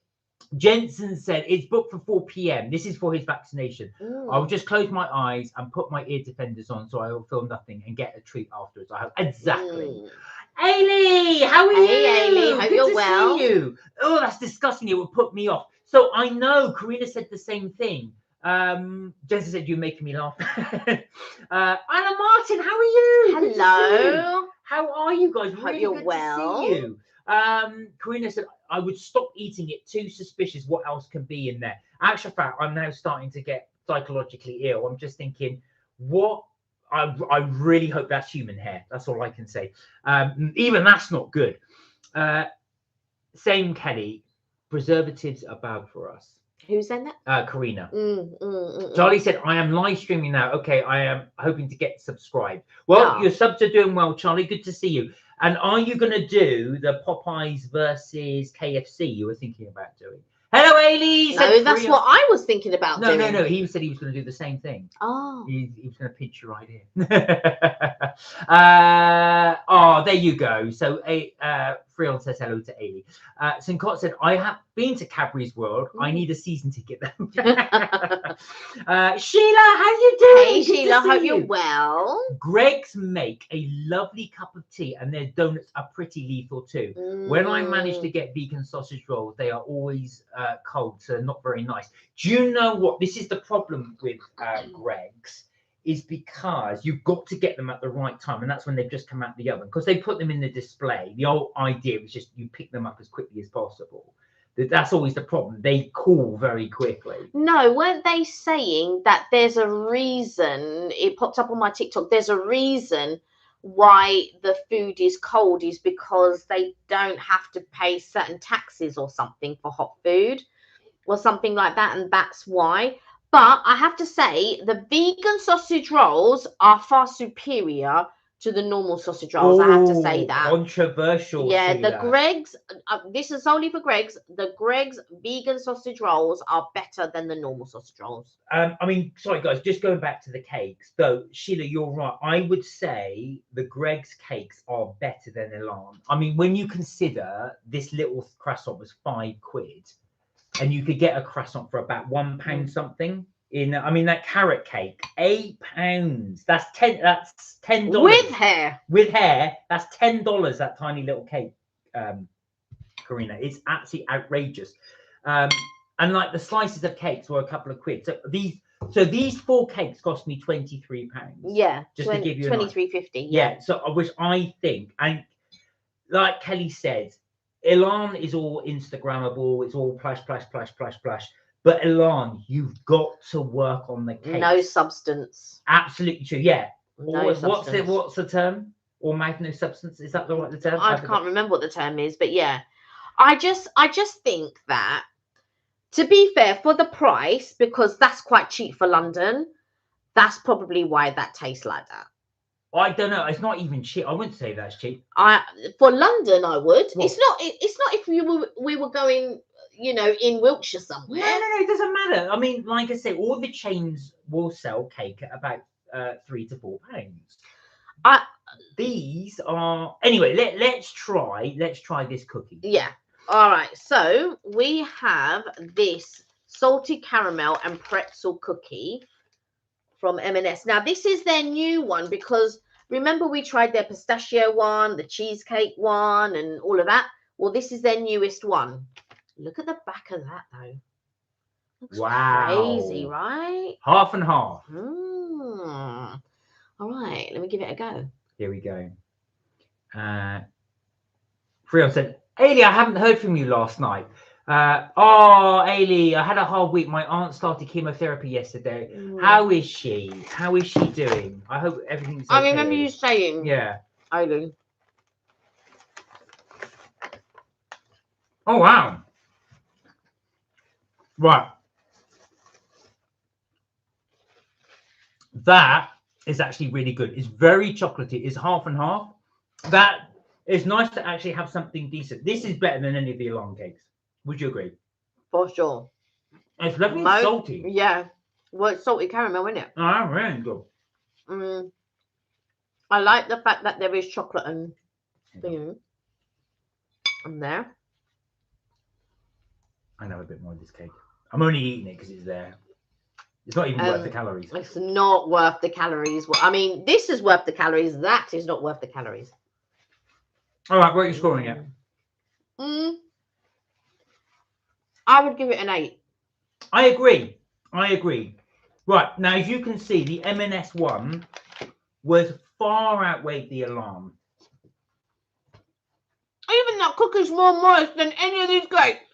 Jensen said, it's booked for 4 p.m. This is for his vaccination. I will just close my eyes and put my ear defenders on so I will feel nothing and get a treat afterwards. I hope. Exactly. Ailey, how are you? Hey, Ailey, hope you're well. See you. Oh, that's disgusting. It would put me off. So I know Karina said the same thing. Jensen said, you're making me laugh. Anna Martin, how are you? Hello. How are you guys? Hope you're well. To see you. Karina said, I would stop eating it. Too suspicious. What else can be in there? Actual fact, I'm now starting to get psychologically ill. I'm just thinking, what? I really hope that's human hair. That's all I can say. Even that's not good. Same, Kelly. Preservatives are bad for us. Who's in that? Karina. Charlie said, I am live streaming now. Okay, I am hoping to get subscribed. Well, your subs are doing well, Charlie. Good to see you. And are you going to do the Popeyes versus KFC you were thinking about doing? Hello, Ailey. No, that's what I was thinking about doing. No. He said he was going to do the same thing. Oh. He was going to pitch your idea. There you go. So, Freon says hello to Ailey. Sincott said, I have been to Cadbury's World. I need a season ticket though. Sheila, how you doing? Hey, Sheila, hope you're well. Greg's make a lovely cup of tea and their donuts are pretty lethal too. When I manage to get vegan sausage rolls, they are always cold, so not very nice. Do you know what? This is the problem with Greg's. Is because you've got to get them at the right time, and that's when they've just come out the oven, because they put them in the display. The old idea was just you pick them up as quickly as possible. That's always the problem. They cool very quickly. No, weren't they saying that there's a reason? It popped up on my TikTok. There's a reason why the food is cold is because they don't have to pay certain taxes or something for hot food or something like that, and that's why. But I have to say, the vegan sausage rolls are far superior to the normal sausage rolls. I have to say that. Controversial. Yeah, the Greg's, this is only for Greg's. The Greg's vegan sausage rolls are better than the normal sausage rolls. I mean, sorry, guys, just going back to the cakes. Though, Sheila, you're right. I would say the Greg's cakes are better than el&n. I mean, when you consider this little croissant was £5. And you could get a croissant for about £1 something. I mean, that carrot cake, £8. That's $10. With hair. With hair, that's $10. That tiny little cake, Karina. It's absolutely outrageous. And like the slices of cakes were a couple of quid. So these 4 cakes cost me £23. Yeah, just to give you $23.50. Yeah. So which I think, and like Kelly said, el&n is all Instagrammable. It's all plash. But Elan, you've got to work on the cake. No substance. Absolutely true. Yeah. No Or, substance. what's the term? Or no substance? Is that the term? I can't remember what the term is, but yeah. I just think that, to be fair, for the price, because that's quite cheap for London, that's probably why that tastes like that. I don't know. It's not even cheap. I wouldn't say that's cheap. For London, I would. What? It's not if we were going, in Wiltshire somewhere. No, it doesn't matter. I mean, like I say, all the chains will sell cake at about £3 to £4. These are anyway. Let's try this cookie. Yeah. All right. So we have this salted caramel and pretzel cookie from M&S. Now this is their new one, because remember we tried their pistachio one, the cheesecake one, and all of that. Well, this is their newest one. Look at the back of that though. Looks crazy, right? Half and half. All right, let me give it a go. Here we go. Freon said, Ailey, I haven't heard from you last night. Ailey, I had a hard week. My aunt started chemotherapy yesterday. How is she? How is she doing? I hope everything's okay. I remember you saying. Yeah. Ailey. Oh, wow. Right. That is actually really good. It's very chocolatey. It's half and half. That is nice to actually have something decent. This is better than any of the alarm cakes. Would you agree? For sure. It's lovely and salty. Yeah. Well, it's salted caramel, isn't it? Oh, really good. I like the fact that there is chocolate and thing in there. I know a bit more of this cake. I'm only eating it because it's there. It's not even worth the calories. It's not worth the calories. I mean, this is worth the calories. That is not worth the calories. All right, where are you scoring it? I would give it an 8. I agree. Right, now as you can see, the M&S one was far outweighed the alarm. Even that cookie's more moist than any of these cakes.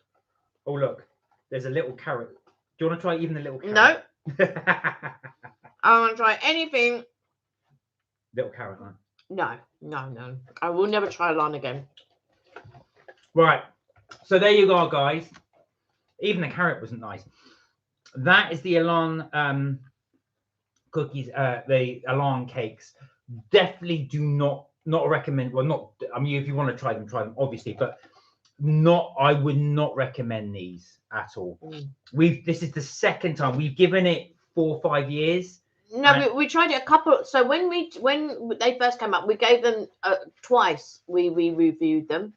Oh, look, there's a little carrot. Do you want to try even the little carrot? No. I want to try anything. Little carrot, man. No. I will never try Elan again. Right. So there you go, guys. Even the carrot wasn't nice. That is the Elan cookies, the Elan cakes. Definitely do not recommend. Well, not. I mean, if you want to try them, obviously, but not. I would not recommend these at all. This is the second time we've given it 4 or 5 years. No, we tried it a couple. So when they first came up, we gave them twice. We reviewed them.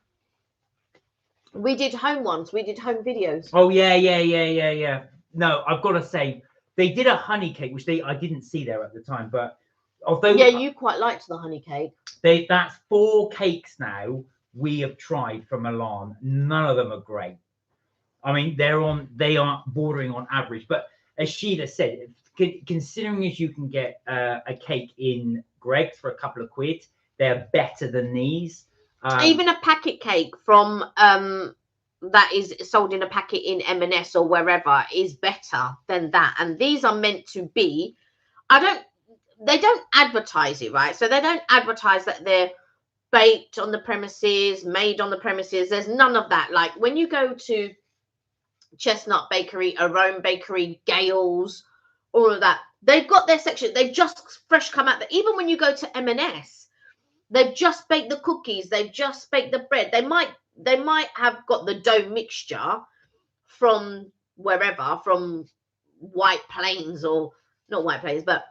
We did home ones. We did home videos. Oh yeah. No, I've got to say they did a honey cake, which I didn't see there at the time. But although you quite liked the honey cake. That's 4 cakes now we have tried from Elan. None of them are great. I mean, they are bordering on average. But as Sheila said, considering as you can get a cake in Greggs for a couple of quid, they're better than these. Even a packet cake from that is sold in a packet in M&S or wherever is better than that. And these are meant to be. They don't advertise it, right? So they don't advertise that they're baked on the premises, made on the premises. There's none of that. Like when you go to Chestnut Bakery, Arome Bakery, Gales, all of that, they've got their section. They've just fresh come out. Even when you go to M&S, they've just baked the cookies. They've just baked the bread. They might have got the dough mixture from wherever, from White Plains, or not White Plains, but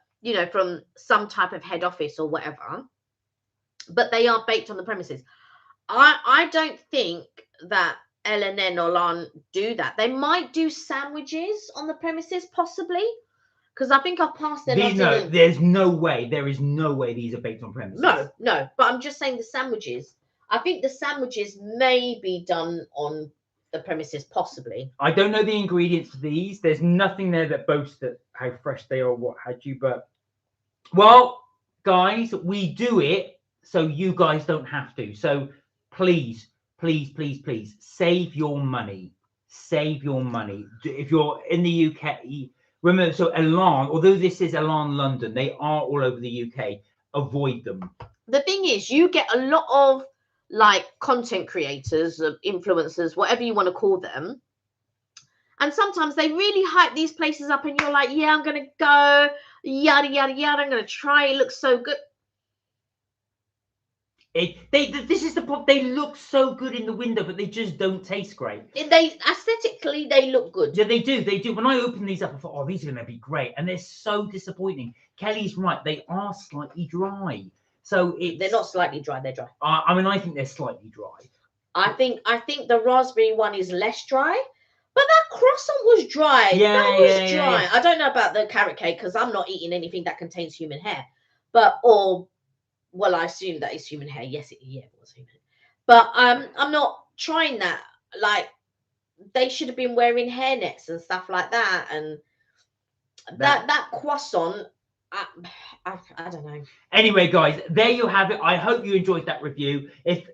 from some type of head office or whatever. But they are baked on the premises. I don't think that el&n or Elan do that. They might do sandwiches on the premises, possibly. Because I think I've passed their there's no way. There is no way these are baked on premises. No. But I'm just saying the sandwiches. I think the sandwiches may be done on the premises, possibly. I don't know the ingredients for these. There's nothing there that boasts that how fresh they are or what had you. But, well, guys, we do it so you guys don't have to. So please, save your money. Save your money. If you're in the UK, remember, so el&n, although this is el&n London, they are all over the UK. Avoid them. The thing is, you get a lot of like content creators, influencers, whatever you want to call them. And sometimes they really hype these places up and you're like, yeah, I'm going to go, yada, yada, yada. I'm going to try. It looks so good. This is the problem. They look so good in the window, but they just don't taste great. Aesthetically, they look good. Yeah, they do. They do. When I opened these up, I thought, oh, these are going to be great. And they're so disappointing. Kelly's right. They are slightly dry. So they're not slightly dry. They're dry. I mean, I think they're slightly dry. I think the raspberry one is less dry. But that croissant was dry. Yeah, that was dry. Yeah. I don't know about the carrot cake because I'm not eating anything that contains human hair. Well, I assume that is human hair. Yes, it was human hair. But I'm not trying that. Like, they should have been wearing hairnets and stuff like that. And that croissant, I don't know. Anyway, guys, there you have it. I hope you enjoyed that review. If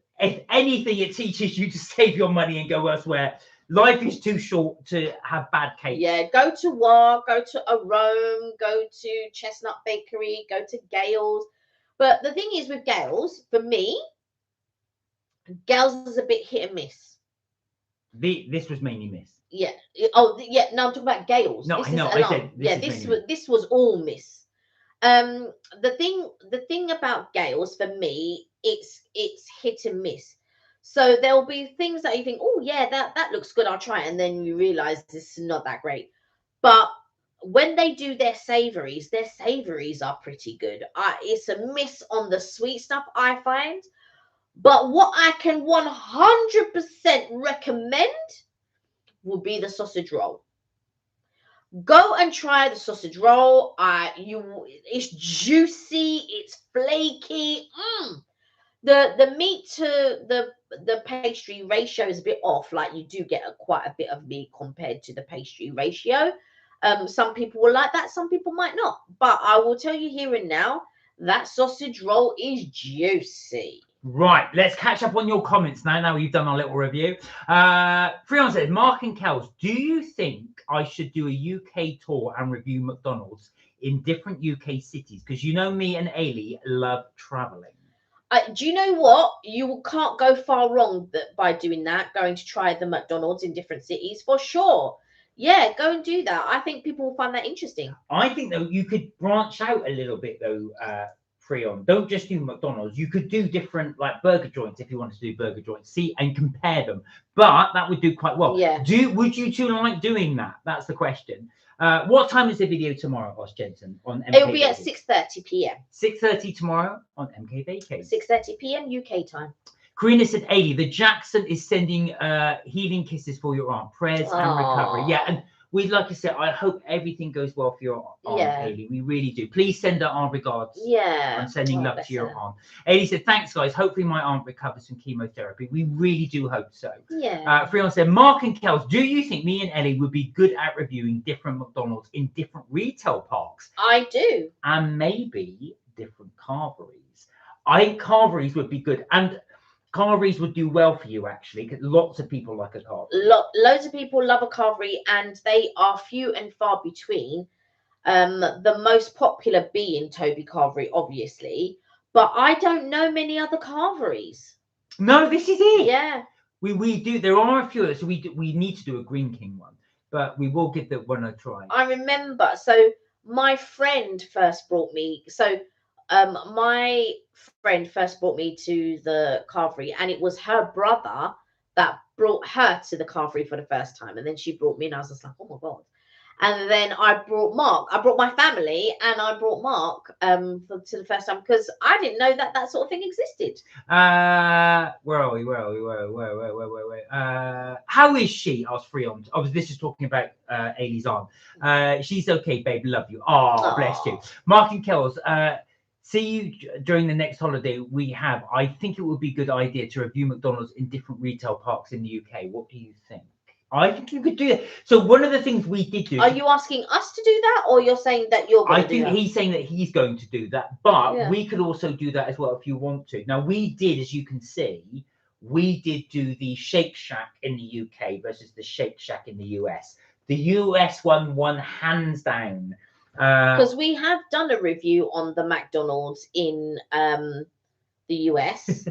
anything, it teaches you to save your money and go elsewhere. Life is too short to have bad cake. Yeah, go to War, go to Rome, go to Chestnut Bakery, go to Gales. But the thing is with Gales, for me, Gales is a bit hit and miss. This was mainly miss. Yeah. Oh, yeah. No, I'm talking about Gales. No, I know. I said this was all miss. The thing about Gales for me, it's hit and miss. So there'll be things that you think, oh yeah, that looks good, I'll try it, and then you realize this is not that great. But when they do their savouries are pretty good. It's a miss on the sweet stuff, I find. But what I can 100% recommend would be the sausage roll. Go and try the sausage roll. It's juicy, it's flaky. The meat to the pastry ratio is a bit off. Like, you do get quite a bit of meat compared to the pastry ratio. Some people will like that, some people might not. But I will tell you here and now, that sausage roll is juicy. Right, let's catch up on your comments now we've done our little review. Freon says, Mark and Kels, do you think I should do a UK tour and review McDonald's in different UK cities? Because you know me and Ailey love travelling. Do you know what? You can't go far wrong by doing that, going to try the McDonald's in different cities, for sure. Yeah, go and do that. I think people will find that interesting. I think, though, you could branch out a little bit, though, Freon. Don't just do McDonald's. You could do different, like, burger joints if you wanted to do burger joints. See and compare them. But that would do quite well. Yeah. Would you two like doing that? That's the question. What time is the video tomorrow, Boss Jensen? On MK It'll be at 6:30 p.m. 6:30 tomorrow on MK Baking. 6:30 p.m. UK time. Karina said, Ailey, the Jackson is sending healing kisses for your aunt. Prayers and recovery. Yeah, and we'd like to say, I hope everything goes well for your aunt, Ailey. We really do. Please send her our regards. Yeah. I'm sending love to your aunt. Ailey said, thanks, guys. Hopefully my aunt recovers from chemotherapy. We really do hope so. Yeah. Freon said, Mark and Kels, do you think me and Ellie would be good at reviewing different McDonald's in different retail parks? I do. And maybe different carveries. I think carveries would be good. And carveries would do well for you, actually, because lots of people like a carvery. Loads of people love a carvery, and they are few and far between. The most popular being Toby Carvery, obviously, but I don't know many other carveries. No, this is it. Yeah, we do. There are a few, so we need to do a Green King one, but we will give that one a try. I remember. So my friend first brought me. My friend first brought me to the carvery, and it was her brother that brought her to the carvery for the first time, and then she brought me, and I was just like, oh my god. And then I brought Mark. I brought my family, and I brought Mark to the first time, because I didn't know that sort of thing existed. Where are we? How is she? Asked Freon. This is talking about Ailey's aunt. She's okay, babe. Love you. Oh, bless you. Mark and Kels, see you during the next holiday we have. I think it would be a good idea to review McDonald's in different retail parks in the UK. What do you think? I think you could do that. So one of the things we did do. Are you asking us to do that, or you're saying that you're going to do that? I think he's saying that he's going to do that, but we could also do that as well if you want to. Now, we did, as you can see, we did do the Shake Shack in the UK versus the Shake Shack in the US. The US one won hands down. Because we have done a review on the McDonald's in the US.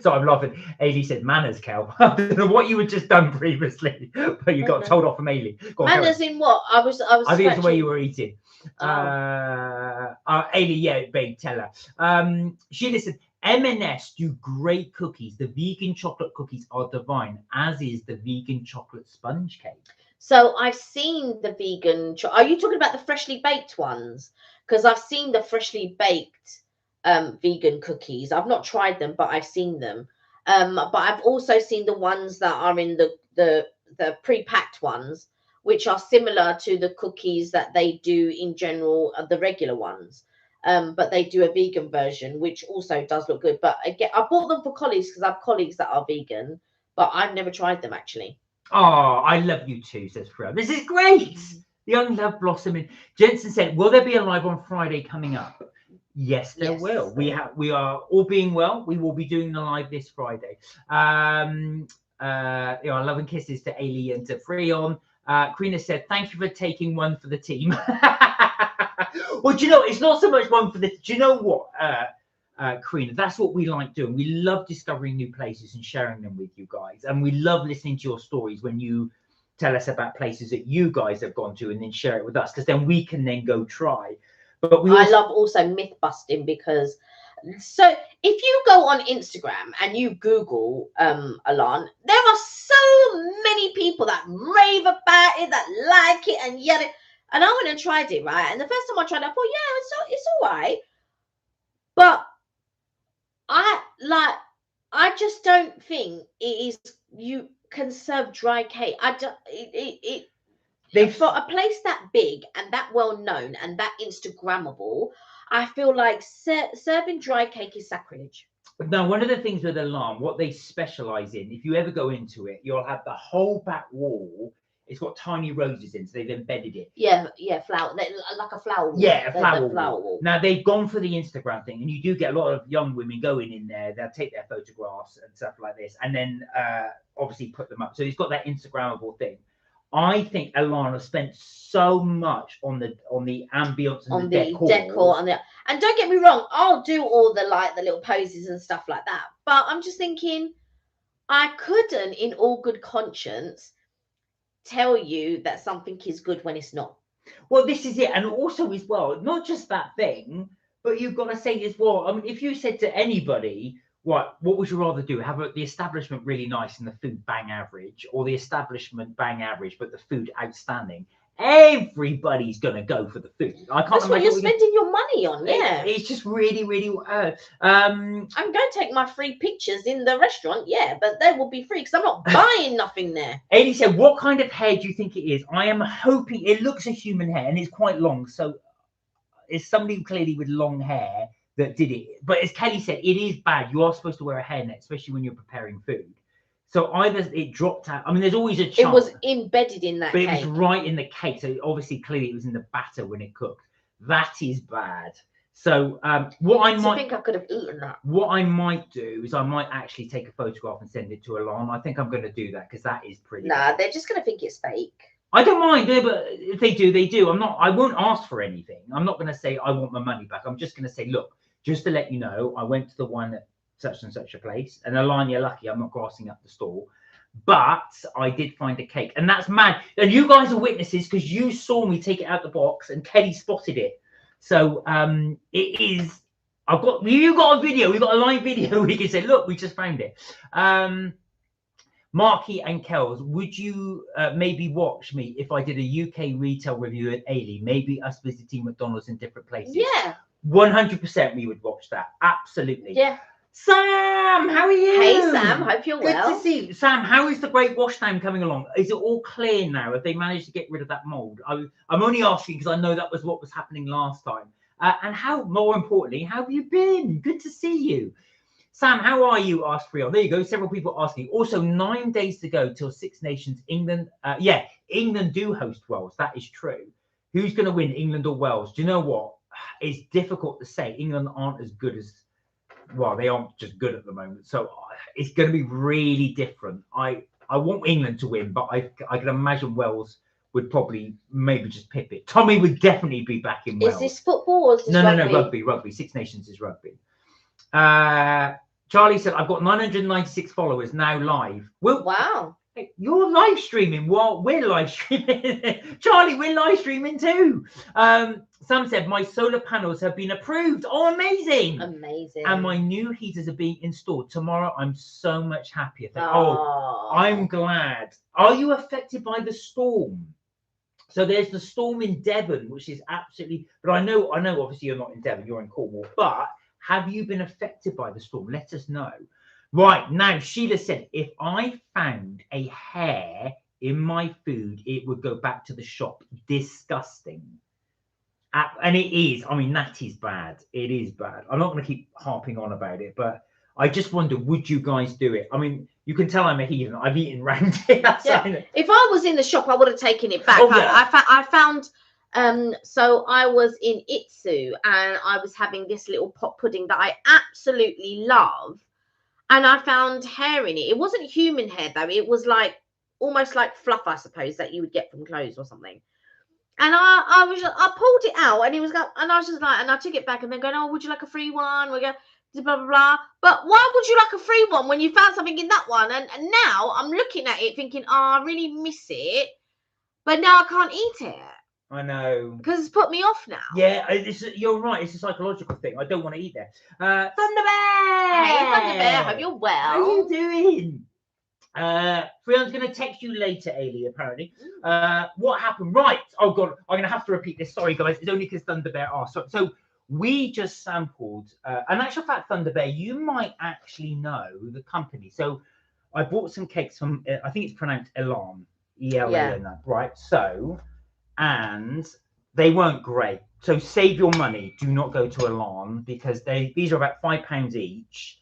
So I'm laughing. Ailey said manners, Kel. I don't know what you had just done previously, but you got told off from Ailey. Manners in what? I was. I think it's the way you were eating. Oh. Ailey, yeah, babe, tell her. She listened. M&S do great cookies. The vegan chocolate cookies are divine, as is the vegan chocolate sponge cake. So I've seen the vegan. Are you talking about the freshly baked ones? Because I've seen the freshly baked vegan cookies. I've not tried them, but I've seen them. But I've also seen the ones that are in the pre-packed ones, which are similar to the cookies that they do in general, the regular ones. But they do a vegan version, which also does look good. But again, I bought them for colleagues because I have colleagues that are vegan, but I've never tried them actually. Oh, I love you too, says Fred. This is great. Young love blossoming. Jensen said, will there be a live on Friday coming up? Yes, there will. We are all being well. We will be doing the live this Friday. Love and kisses to Ailey and to Freon. Karina said, thank you for taking one for the team. Well, do you know, it's not so much one for the. Do you know what, Karina? That's what we like doing. We love discovering new places and sharing them with you guys, and we love listening to your stories when you tell us about places that you guys have gone to, and then share it with us, because then we can then go try. But I love also myth busting, because so if you go on Instagram and you Google el&n, there are so many people that rave about it, that like it and yet it. And I went and tried it, right? And the first time I tried it, I thought, yeah, it's all right. But I just don't think it is. You can serve dry cake. For a place that big and that well known and that Instagrammable, I feel like serving dry cake is sacrilege. Now, one of the things with el&n, what they specialize in, if you ever go into it, you'll have the whole back wall. It's got tiny roses in, so they've embedded it. Yeah, flower, like a flower wall. Yeah, a flower wall. Now, they've gone for the Instagram thing, and you do get a lot of young women going in there. They'll take their photographs and stuff like this, and then obviously put them up. So it's got that Instagrammable thing. I think el&n has spent so much on the ambience and the decor. And don't get me wrong, I'll do all the little poses and stuff like that. But I'm just thinking, I couldn't, in all good conscience, tell you that something is good when it's not. Well, this is it. And also as well, not just that thing, but you've got to say as well, I mean, if you said to anybody, what would you rather do? Have the establishment really nice and the food bang average, or the establishment bang average but the food outstanding? Everybody's gonna go for the food. That's what you're spending your money on. Yeah, it's just really, really. I'm going to take my free pictures in the restaurant. Yeah, but they will be free because I'm not buying nothing there. Ailey said, "What kind of hair do you think it is?" I am hoping it looks a human hair and it's quite long. So it's somebody clearly with long hair that did it. But as Kelly said, it is bad. You are supposed to wear a hairnet, especially when you're preparing food. So either it dropped out. I mean, there's always a chance. It was embedded in that cake. But it was right in the cake. So obviously, clearly, it was in the batter when it cooked. That is bad. So I think I could have eaten that. What I might do is I might actually take a photograph and send it to el&n. I think I'm going to do that because that is pretty. Nah, they're just going to think it's fake. I don't mind, but if they do, they do. I won't ask for anything. I'm not going to say I want my money back. I'm just going to say, look, just to let you know, I went to the one at such and such a place, and el&n, you're lucky I'm not grassing up the stall, but I did find a cake, and that's mad. And you guys are witnesses because you saw me take it out the box, and Kelly spotted it. So it is. You got a video. We got a live video. We can say, look, we just found it. Marky and Kels, would you maybe watch me if I did a UK retail review at Ailey? Maybe us visiting McDonald's in different places. Yeah. 100% we would watch that. Absolutely. Yeah. Sam, how are you? Hey, Sam. Hope you're well. Good to see you. Sam, how is the Great Wash Time coming along? Is it all clear now? Have they managed to get rid of that mold? I'm only asking because I know that was what was happening last time. And how, more importantly, how have you been? Good to see you. Sam, how are you? Asked Freon. There you go. Several people asking. Also, 9 days to go till Six Nations. England. England do host Wales. That is true. Who's going to win, England or Wales? Do you know what? It's difficult to say. England aren't as good as well, they aren't just good at the moment. So it's going to be really different. I want England to win, but I can imagine Wales would probably maybe just pip it. Tommy would definitely be back in Wales. Is this football or is this rugby? No, rugby. Six Nations is rugby. Charlie said, I've got 996 followers now live. Wow. You're live streaming while we're live streaming. Charlie, we're live streaming too. Sam said, my solar panels have been approved. Oh, amazing. Amazing. And my new heaters are being installed. Tomorrow, I'm so much happier. I'm glad. Are you affected by the storm? So there's the storm in Devon, which is absolutely, but I know obviously you're not in Devon, you're in Cornwall, but have you been affected by the storm? Let us know. Right, now, Sheila said, if I found a hair in my food, it would go back to the shop. Disgusting. And it is. I mean, that is bad. It is bad. I'm not going to keep harping on about it, but I just wonder, would you guys do it? I mean, you can tell I'm a heathen. I've eaten round here. Yeah. If I was in the shop, I would have taken it back. Oh, yeah. I found... so I was in Itsu and I was having this little pot pudding that I absolutely love. And I found hair in it. It wasn't human hair though. It was like almost like fluff, I suppose, that you would get from clothes or something. And I pulled it out and it was like, and I was just like, and I took it back and then going, oh, would you like a free one? We go blah blah blah. But why would you like a free one when you found something in that one? And now I'm looking at it thinking, oh, I really miss it, but now I can't eat it. I know. Because it's put me off now. Yeah, you're right. It's a psychological thing. I don't want to eat there. Thunder Bear! Hey, Thunder Bear. Hope you're well. How are you doing? Freon's going to text you later, Ailey, apparently. What happened? Right. Oh, God. I'm going to have to repeat this. Sorry, guys. It's only because Thunder Bear asked. So we just sampled. In actual fact, Thunder Bear, you might actually know the company. So I bought some cakes from, I think it's pronounced el&n. E-L-A-N. Yeah. Right. So... and they weren't great. So save your money. Do not go to el&n because these are about £5 each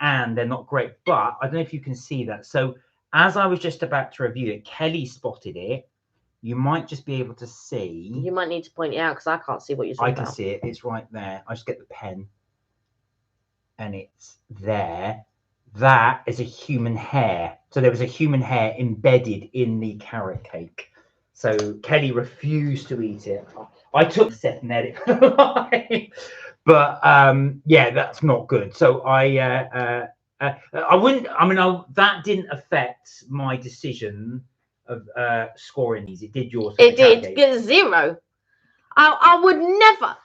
and they're not great. But I don't know if you can see that. So as I was just about to review it, Kelly spotted it. You might just be able to see. You might need to point it out because I can't see what you're talking about. I can see it. It's right there. I just get the pen and it's there. That is a human hair. So there was a human hair embedded in the carrot cake. So Kelly refused to eat it. I took the set and edit, but yeah, that's not good. So I wouldn't. I mean, that didn't affect my decision of scoring these. It did yours. It did. Get 0. I would never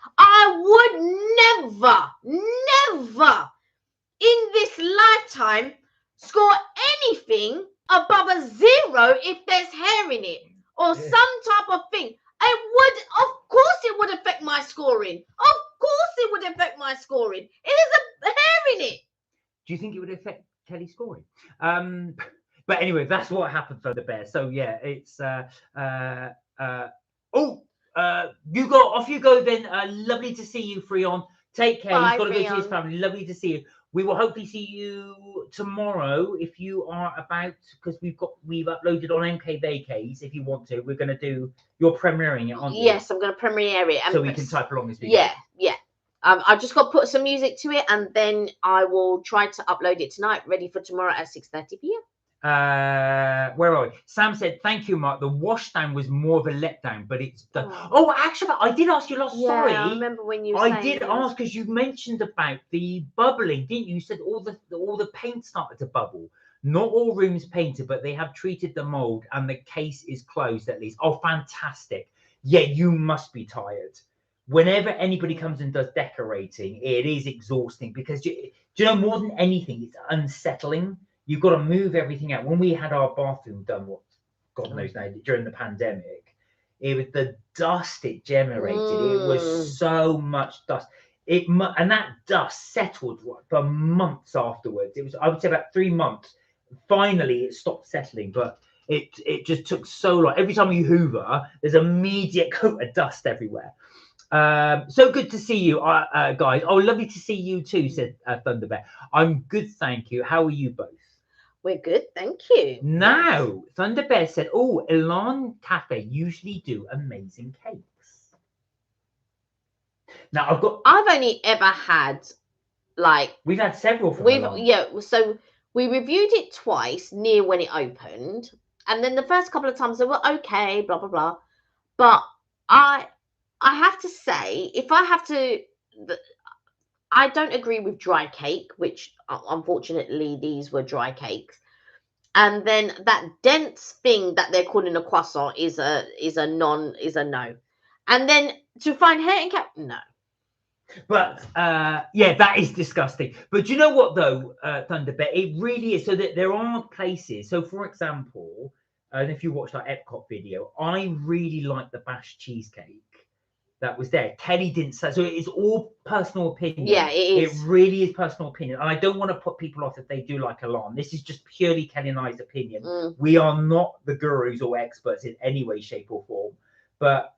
in this lifetime score anything above a 0 if there's hair in it. Or some type of thing. Of course it would affect my scoring. Of course it would affect my scoring. It is a hair in it. Do you think it would affect Kelly's scoring? But anyway, that's what happened for the Bear. So yeah, it's off you go then. Lovely to see you, Freon. Take care. He's got to go to his family. Lovely to see you. We will hopefully see you tomorrow if you are about, because we've uploaded on MK Vacays. If you want to, we're going to do your premiering it, aren't you? Yes, I'm going to premiere it, so we can type along as we go. Yeah. I've just got to put some music to it, and then I will try to upload it tonight, ready for tomorrow at 6:30 p.m. Where are we? Sam said, thank you, Mark. The washdown was more of a letdown, but it's done. Oh, actually, I did ask you last. Sorry, I remember when you. I did ask because you mentioned about the bubbling, didn't you? You said all the paint started to bubble. Not all rooms painted, but they have treated the mold, and the case is closed at least. Oh, fantastic! Yeah, you must be tired. Whenever anybody comes and does decorating, it is exhausting because do you know, more than anything, it's unsettling. You've got to move everything out. When we had our bathroom done, what God knows now, during the pandemic, it was the dust it generated. It was so much dust. And that dust settled for months afterwards. It was, I would say, about 3 months. Finally, it stopped settling, but it just took so long. Every time you hoover, there's an immediate coat of dust everywhere. So good to see you, guys. Oh, lovely to see you too, said Thunder Bear. I'm good, thank you. How are you both? We're good, thank you. Now, Thunder Bear said, oh, el&n Cafe usually do amazing cakes. Now, I've only ever had Like We've had several from we've el&n. yeah. So we reviewed it twice near when it opened, and then the first couple of times they were okay, blah blah blah. But I have to say, if I have to, I don't agree with dry cake, which unfortunately these were dry cakes. And then that dense thing that they're calling a croissant is a no. And then to find hair in cap, no. But yeah, that is disgusting. But do you know what though, Thunderbet? It really is. So that there are places. So for example, and if you watched our Epcot video, I really like the bashed cheesecake that was there. Kelly didn't say so. It is all personal opinion. Yeah, it is. It really is personal opinion, and I don't want to put people off if they do like el&n. This is just purely Kelly and I's opinion. We are not the gurus or experts in any way, shape, or form. But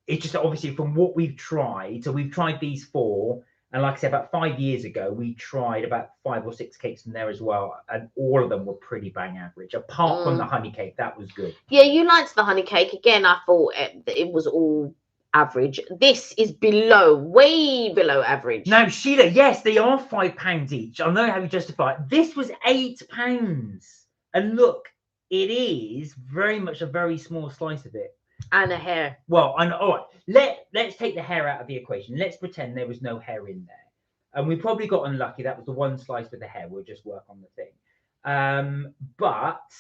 it's just obviously from what we've tried. So we've tried these 4, and like I said, about 5 years ago, we tried about 5 or 6 cakes from there as well, and all of them were pretty bang average. Apart from the honey cake, that was good. Yeah, you liked the honey cake. Again, I thought it was all average. This is below, way below average. Now, Sheila, yes, they are £5 each. I know how you justify it. This was £8, and look, it is very much a very small slice of it. And a hair. Well, I know. All right, let's take the hair out of the equation. Let's pretend there was no hair in there, and we probably got unlucky. That was the one slice with the hair. We'll just work on the thing. But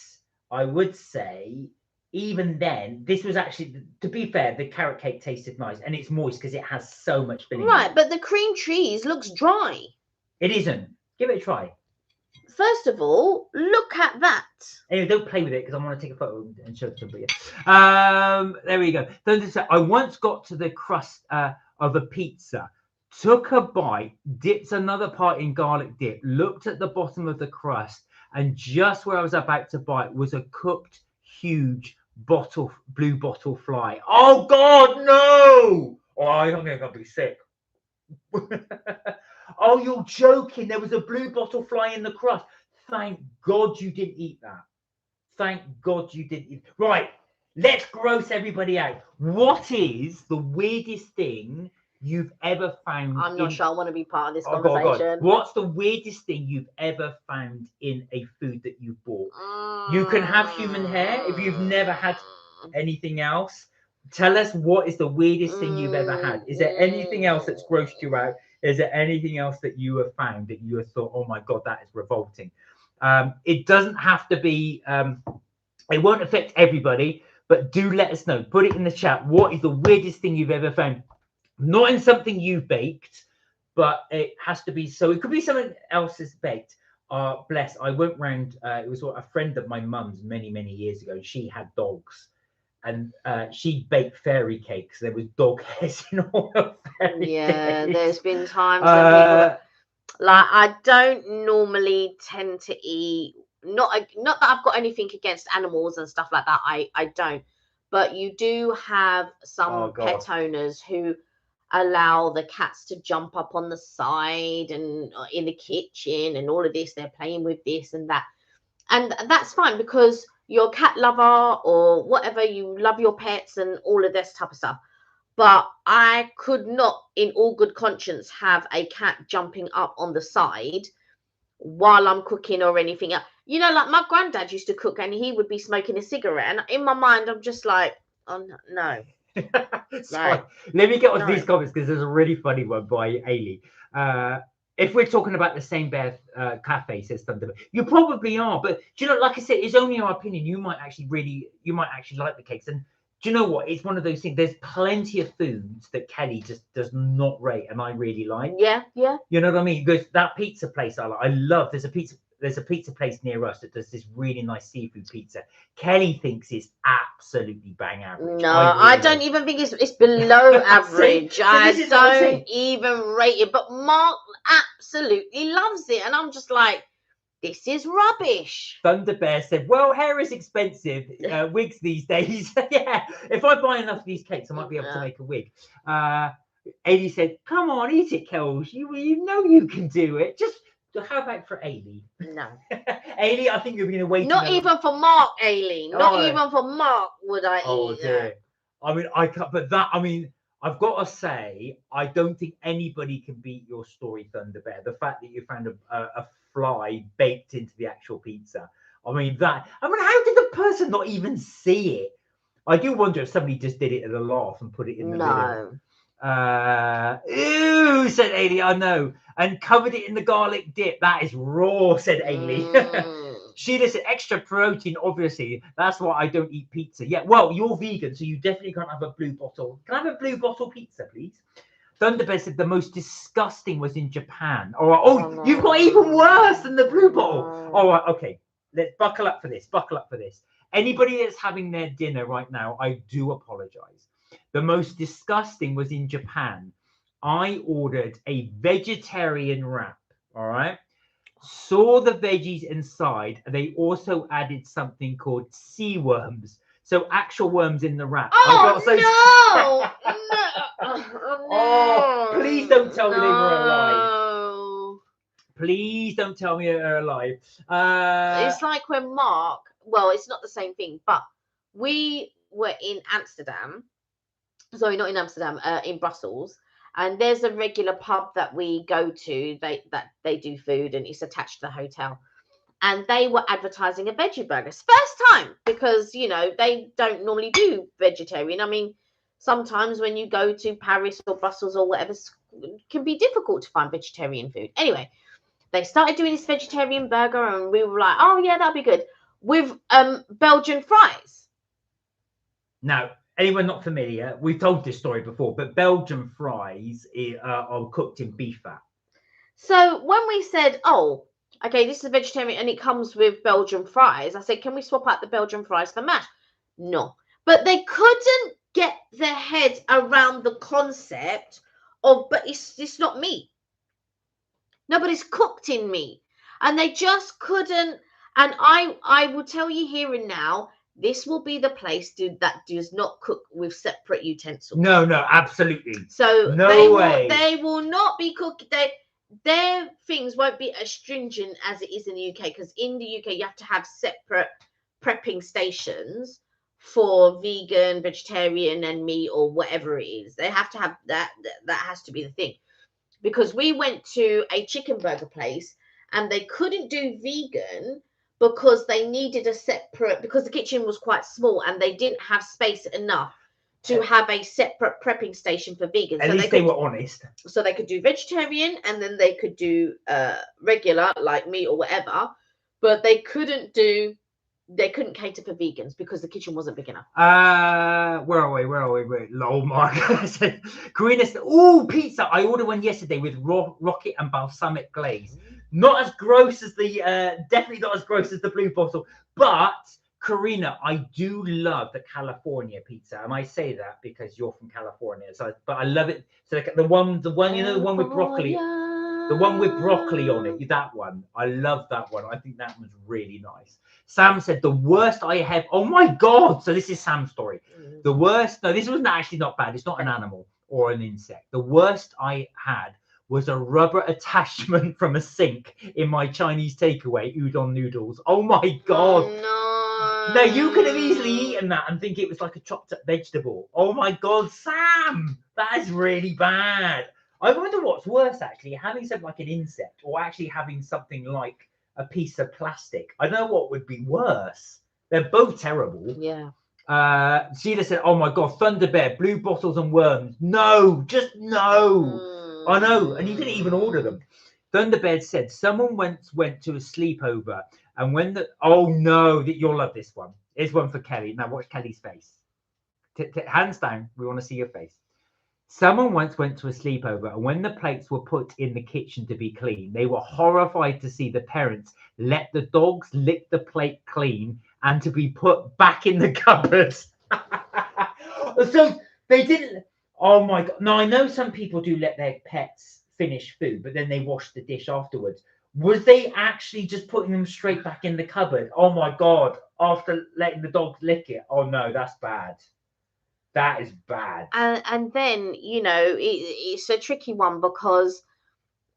I would say, even then, this was actually, to be fair, the carrot cake tasted nice, and it's moist because it has so much filling. Right, but the cream cheese looks dry. It isn't. Give it a try. First of all, look at that. Anyway, don't play with it because I want to take a photo and show it to somebody. There we go. I once got to the crust of a pizza, took a bite, dipped another part in garlic dip, looked at the bottom of the crust, and just where I was about to bite was a cooked, huge blue bottle fly. Oh God, no! Oh, I'm gonna be sick. Oh, you're joking. There was a blue bottle fly in the crust. Thank God you didn't eat that. Thank God you didn't eat. Right, let's gross everybody out. What is the weirdest thing you've ever found? I'm not sure I want to be part of this conversation. God. What's the weirdest thing you've ever found in a food that you've bought? You can have human hair if you've never had anything else. Tell us what is the weirdest thing you've ever had. Is there anything else that's grossed you out? Is there anything else that you have found that you have thought, oh my God, that is revolting? It doesn't have to be, it won't affect everybody, but do let us know. Put it in the chat. What is the weirdest thing you've ever found? Not in something you've baked, but it has to be, so it could be something else that's baked. Bless, I went round, it was a friend of my mum's many, many years ago. She had dogs. And she baked fairy cakes. There was dog hairs in all of fairy cakes. There's been times when people, like, I don't normally tend to eat, not that I've got anything against animals and stuff like that. I don't. But you do have some pet owners who allow the cats to jump up on the side and in the kitchen and all of this. They're playing with this and that. And that's fine because you're a cat lover or whatever, you love your pets and all of this type of stuff. But I could not, in all good conscience, have a cat jumping up on the side while I'm cooking or anything else. You know, like my granddad used to cook and he would be smoking a cigarette. And in my mind, I'm just like, oh, no. Right. Let me get on these comments because there's a really funny one by Ailey. If we're talking about the same Bear Cafe, says Thunderbird, you probably are. But do you know, like I said, it's only our opinion. You might actually like the cakes. And do you know what? It's one of those things. There's plenty of foods that Kelly just does not rate, and I really like. Yeah. You know what I mean? Because that pizza place I love. There's a pizza place near us that does this really nice seafood pizza. Kelly thinks it's absolutely bang average. No, I don't even think it's below average. I don't even rate it. But Mark absolutely loves it. And I'm just like, this is rubbish. Thunderbear said, well, hair is expensive. Wigs these days. Yeah, if I buy enough of these cakes, I might be able to make a wig. Ailey said, come on, eat it, Kels. You know you can do it. Just how about for Ailey? No. Ailey, I think you're going to wait. Not even for Mark, Ailey. Not even for Mark would I eat dear. that. I mean, I can't, but that, I mean, I've got to say, I don't think anybody can beat your story, Thunder Bear. The fact that you found a fly baked into the actual pizza. I mean, how did the person not even see it? I do wonder if somebody just did it as a laugh and put it in the video. Ew, said Ailey, I know. And covered it in the garlic dip. That is raw, said Ailey. Sheila said extra protein, obviously. That's why I don't eat pizza. Yeah, well, you're vegan, so you definitely can't have a blue bottle. Can I have a blue bottle pizza, please? Thunderbird said the most disgusting was in Japan. All right. No. You've got even worse than the blue bottle. All right, okay. Let's buckle up for this. Buckle up for this. Anybody that's having their dinner right now, I do apologize. The most disgusting was in Japan. I ordered a vegetarian wrap. All right. Saw the veggies inside. They also added something called sea worms. So actual worms in the wrap. Oh, Oh, please don't tell me they were alive. Please don't tell me they're alive. It's like when Mark, well, it's not the same thing, but we were in Amsterdam. Sorry, not in Amsterdam, in Brussels. And there's a regular pub that we go to. They do food, and it's attached to the hotel. And they were advertising a veggie burger. It's first time, because they don't normally do vegetarian. I mean, sometimes when you go to Paris or Brussels or whatever, it can be difficult to find vegetarian food. Anyway, they started doing this vegetarian burger, and we were like, oh yeah, that'd be good, with Belgian fries. Now, anyone not familiar, we've told this story before, but Belgian fries are cooked in beef fat. So when we said, oh, okay, this is vegetarian and it comes with Belgian fries, I said, can we swap out the Belgian fries for mash? No. But they couldn't get their head around the concept of, but it's not meat. No, but it's cooked in meat. And they just couldn't. And I will tell you here and now, this will be the place that does not cook with separate utensils. No, absolutely. So no way. They will not be cooking. Their things won't be as stringent as it is in the UK, because in the UK you have to have separate prepping stations for vegan, vegetarian, and meat, or whatever it is. They have to have that. That has to be the thing. Because we went to a chicken burger place and they couldn't do vegan because they needed a separate, because the kitchen was quite small and they didn't have space enough to have a separate prepping station for vegans. At least they were honest. So they could do vegetarian, and then they could do regular, like meat or whatever, but they couldn't cater for vegans because the kitchen wasn't big enough. Where are we? Wait, lol, Mark. Karina said, oh, pizza. I ordered one yesterday with rocket and balsamic glaze. Not as gross as definitely not as gross as the blue bottle, but Karina, I do love the California pizza, and I say that because you're from California. But I love it. So the one, the one with broccoli, the one with broccoli on it. That one, I love that one. I think that one's really nice. Sam said the worst I have. Oh my God! So this is Sam's story. The worst. No, this was actually not bad. It's not an animal or an insect. The worst I had was a rubber attachment from a sink in my Chinese takeaway udon noodles. Oh my God! Oh, no. No, you could have easily eaten that and think it was like a chopped up vegetable. Oh my God, Sam, that is really bad. I wonder what's worse, actually, having something like an insect or actually having something like a piece of plastic. I don't know what would be worse. They're both terrible. Yeah. Sheila said, oh my God, Thunder Bear, blue bottles and worms. No, just no. I know, and you didn't even order them. Thunderbird said someone once went to a sleepover, and when oh no, you'll love this one. Here's one for Kelly. Now watch Kelly's face. Hands down, we want to see your face. Someone once went to a sleepover, and when the plates were put in the kitchen to be clean, they were horrified to see the parents let the dogs lick the plate clean and to be put back in the cupboard. So they didn't. Oh my God. Now, I know some people do let their pets finish food, but then they wash the dish afterwards. Was they actually just putting them straight back in the cupboard? Oh my God. After letting the dogs lick it. Oh no, that's bad. That is bad. And then, it's a tricky one because,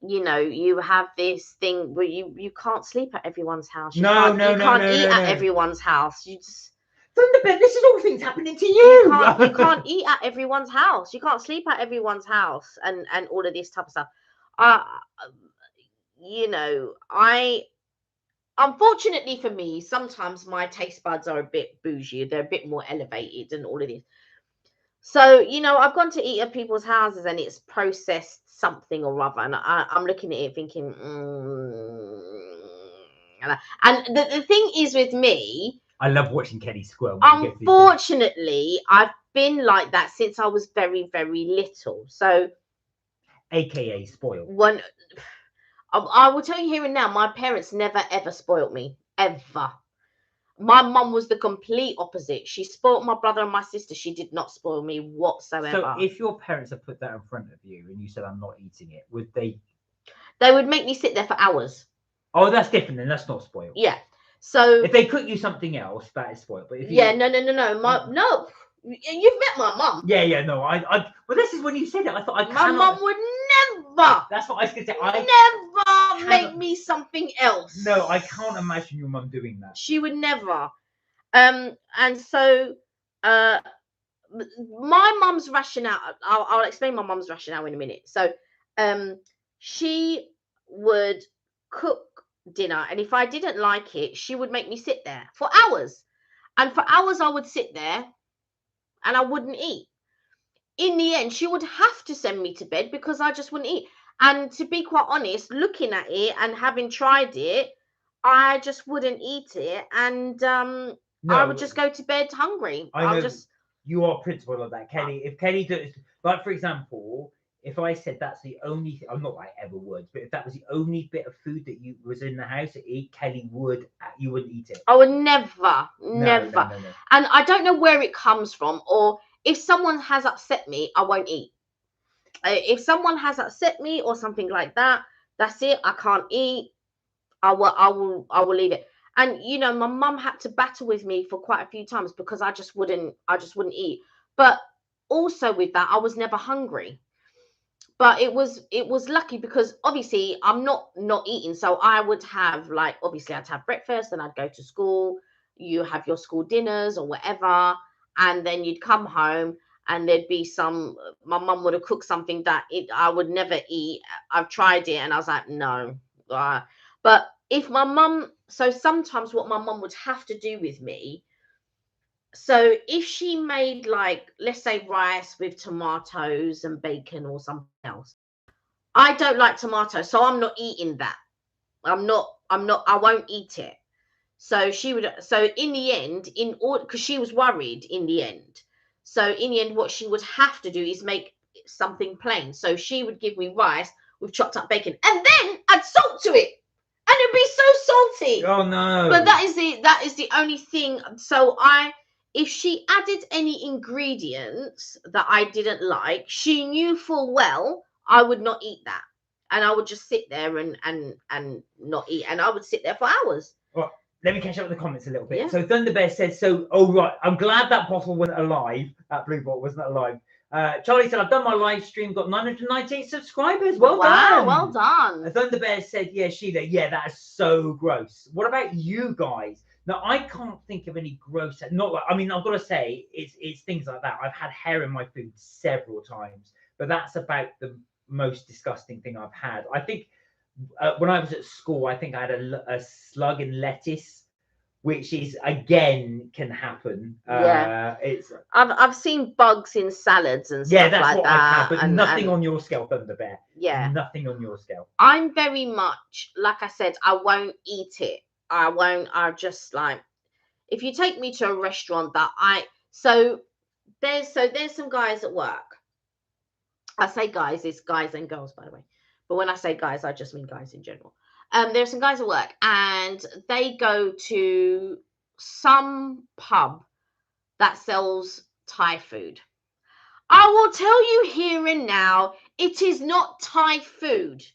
you have this thing where you can't sleep at everyone's house. You can't eat at everyone's house. You just... Thunderbird, this is all things happening to You can't eat at everyone's house. You can't sleep at everyone's house and all of this type of stuff. You know, unfortunately for me, sometimes my taste buds are a bit bougie. They're a bit more elevated and all of this. So, you know, I've gone to eat at people's houses and it's processed something or other. And I'm looking at it thinking, and the thing is with me, I love watching Kelly squirm. Unfortunately, I've been like that since I was very, very little. So, AKA spoiled. I will tell you here and now, my parents never ever spoiled me, ever. My mum was the complete opposite. She spoiled my brother and my sister. She did not spoil me whatsoever. So if your parents had put that in front of you and you said, I'm not eating it, would they? They would make me sit there for hours. Oh, that's different then. That's not spoiled. Yeah. So if they cook you something else, that is spoiled. But if no. No. You've met my mum. Yeah, no. Well, this is when you said it. I thought my mum would never. That's what I was going to say. Never make me something else. No, I can't imagine your mum doing that. She would never. And so, my mum's rationale. I'll explain my mum's rationale in a minute. So, she would cook dinner, and if I didn't like it, she would make me sit there for hours, and for hours I would sit there and I wouldn't eat. In the end, she would have to send me to bed because I just wouldn't eat. And to be quite honest, looking at it and having tried it, I just wouldn't eat it, and I would just go to bed hungry. You are principled like that, Kelly. If Kelly does, like for example, if I said that's the only, I'm not like ever would, but if that was the only bit of food that you was in the house to eat, Kelly you wouldn't eat it. I would never. No. And I don't know where it comes from, or if someone has upset me, I won't eat. If someone has upset me or something like that, that's it. I can't eat. I will leave it. And you know, my mum had to battle with me for quite a few times because I just wouldn't eat. But also with that, I was never hungry. But it was lucky because obviously I'm not eating. So I would have obviously I'd have breakfast and I'd go to school. You have your school dinners or whatever. And then you'd come home and there'd be my mum would have cooked something that I would never eat. I've tried it and I was like, no. But if my mum, so sometimes what my mum would have to do with me, so if she made let's say rice with tomatoes and bacon or something else, I don't like tomatoes, so I'm not eating that. I won't eat it. So in the end, because she was worried in the end. So in the end, what she would have to do is make something plain. So she would give me rice with chopped up bacon, and then add salt to it. And it'd be so salty. Oh no. But that is the only thing. So if she added any ingredients that I didn't like, she knew full well I would not eat that. And I would just sit there and not eat. And I would sit there for hours. Well, let me catch up with the comments a little bit. Yeah. So Thunderbear says, oh right, I'm glad that bottle wasn't alive. That blue bottle wasn't alive. Charlie said, I've done my live stream, got 998 subscribers. Well done. Well done. Thunderbear said, yeah, Sheila, yeah, that is so gross. What about you guys? Now, I can't think of any gross, I've got to say, it's things like that. I've had hair in my food several times, but that's about the most disgusting thing I've had. I think when I was at school, I think I had a slug in lettuce, which is again can happen. I've seen bugs in salads and stuff that's like what that. I've had, but nothing on your scale, Thunderbear. Yeah, nothing on your scale. I'm very much like I said. I won't eat it. I won't. I just if you take me to a restaurant that there's some guys at work. I say guys, it's guys and girls, by the way. But when I say guys, I just mean guys in general. There's some guys at work and they go to some pub that sells Thai food. I will tell you here and now, it is not Thai food.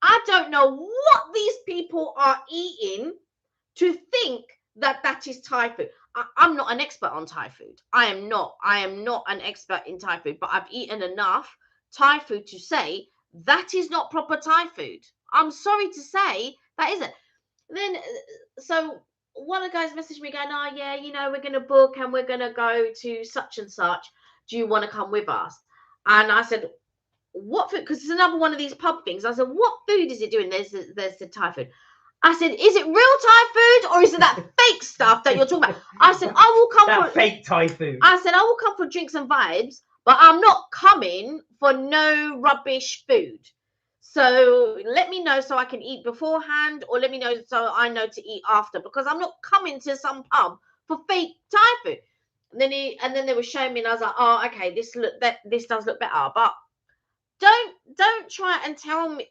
I don't know what these people are eating to think that is Thai food. I'm not an expert on Thai food. I am not an expert in Thai food, but I've eaten enough Thai food to say that is not proper Thai food. I'm sorry to say that isn't. Then, so one of the guys messaged me going, oh yeah, you know, we're gonna book and we're gonna go to such and such. Do you want to come with us? And I said, what food? Because it's another one of these pub things. I said, what food is it doing? There's the Thai food. I said, is it real Thai food or is it that fake stuff that you're talking about? I said, I will come That for fake Thai food. I said, I will come for drinks and vibes, but I'm not coming for no rubbish food. So let me know so I can eat beforehand, or let me know so I know to eat after, because I'm not coming to some pub for fake Thai food. And then they were showing me, and I was like, oh, okay, this does look better, but don't try and tell me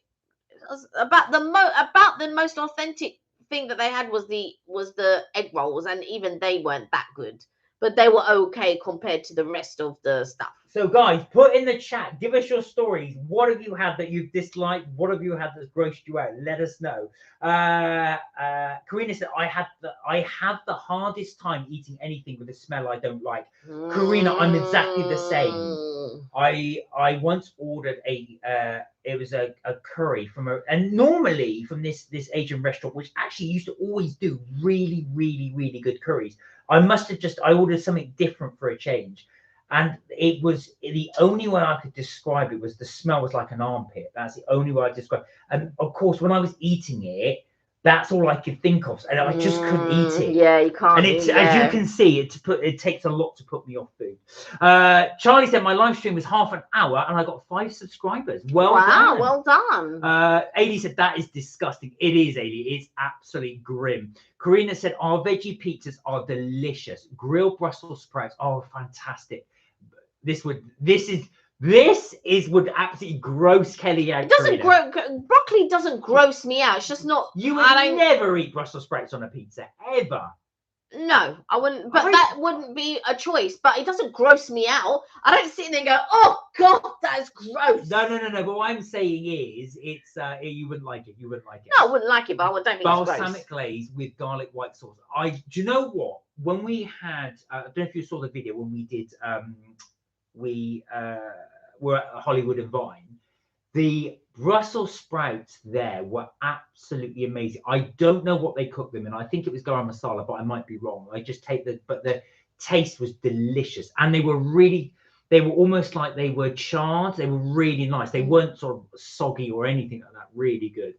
about the most authentic thing that they had was the egg rolls, and even they weren't that good, but they were okay compared to the rest of the stuff. So guys, put in the chat, give us your stories. What have you had that you've disliked? What have you had that's grossed you out? Let us know. Karina said, I have the hardest time eating anything with a smell I don't like. Karina, I'm exactly the same. I once ordered it was a curry and normally from this Asian restaurant, which actually used to always do really, really, really good curries. I ordered something different for a change. And it was the only way I could describe it was the smell was like an armpit. That's the only way I describe. And of course, when I was eating it, that's all I could think of, and I just couldn't eat it. Yeah, you can't. And it's as you can see, it takes a lot to put me off food. Charlie said my live stream was half an hour, and I got 5 subscribers. Well done. Well done. Ailey said that is disgusting. It is, Ailey. It's absolutely grim. Karina said our veggie pizzas are delicious. Grilled Brussels sprouts are fantastic. This would absolutely gross Kelly out. It doesn't broccoli doesn't gross me out. It's just not. You would never eat Brussels sprouts on a pizza ever. No, I wouldn't. But that wouldn't be a choice. But it doesn't gross me out. I don't sit there and go, "Oh God, that is gross." No. But what I'm saying is, it's you wouldn't like it. You wouldn't like it. No, I wouldn't like it, but I don't think it's gross. Balsamic glaze with garlic white sauce. Do you know what? When we had, I don't know if you saw the video when we did. We were at Hollywood and Vine. The Brussels sprouts there were absolutely amazing. I don't know what they cooked them in. I think it was garam masala, but I might be wrong. But the taste was delicious, and they were almost like they were charred. They were really nice. They weren't sort of soggy or anything like that. Really good.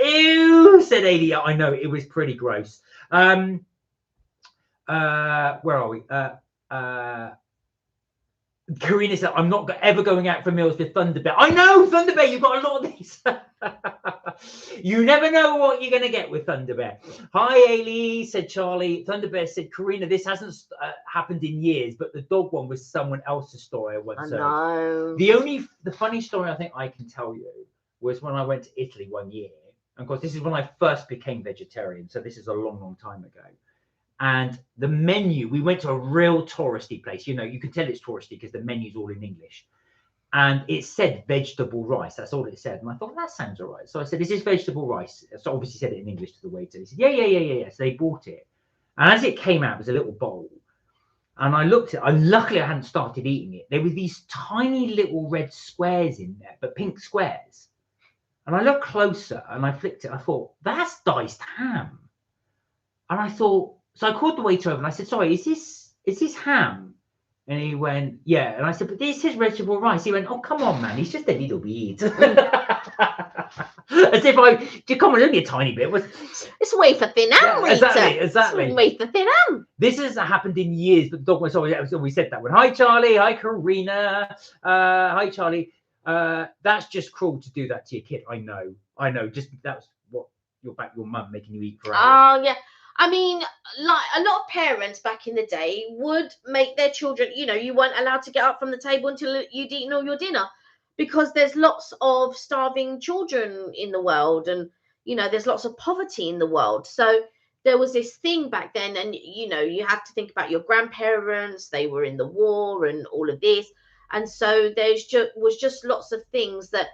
Ew, said Adia. I know, it was pretty gross. Where are we? Karina said, I'm not ever going out for meals with Thunder Bear. I know, Thunder Bear, you've got a lot of these. You never know what you're going to get with Thunder Bear. Hi, Ailey, said Charlie. Thunder Bear said, Karina, this hasn't happened in years, but the dog one was someone else's story I once heard. No. The funny story I think I can tell you was when I went to Italy one year. And of course, this is when I first became vegetarian. So this is a long, long time ago. And the menu, we went to a real touristy place. You know, you can tell it's touristy because the menu's all in English. And it said vegetable rice. That's all it said. And I thought, well, that sounds all right. So I said, is this vegetable rice? So obviously said it in English to the waiter. He said, yeah. So they bought it. And as it came out, it was a little bowl. And I looked at it. Luckily, I hadn't started eating it. There were these tiny little red squares in there, but pink squares. And I looked closer and I flicked it. I thought, that's diced ham. And I thought, so I called the waiter over and I said, sorry, is this ham? And he went, yeah. And I said, but this is vegetable rice. He went, oh, come on, man. It's just a little bit. As if come on, only a tiny bit. It's wafer thin ham, yeah, exactly. It's wafer thin ham. This hasn't happened in years, but the dog was so we said that one. Hi, Charlie. Hi, Karina. Hi, Charlie. That's just cruel to do that to your kid. I know. Just that's what your mum making you eat for hours. Oh, yeah. I mean, like a lot of parents back in the day would make their children, you know, you weren't allowed to get up from the table until you'd eaten all your dinner, because there's lots of starving children in the world, and, you know, there's lots of poverty in the world. So there was this thing back then, and, you know, you have to think about your grandparents. They were in the war and all of this. And so was just lots of things that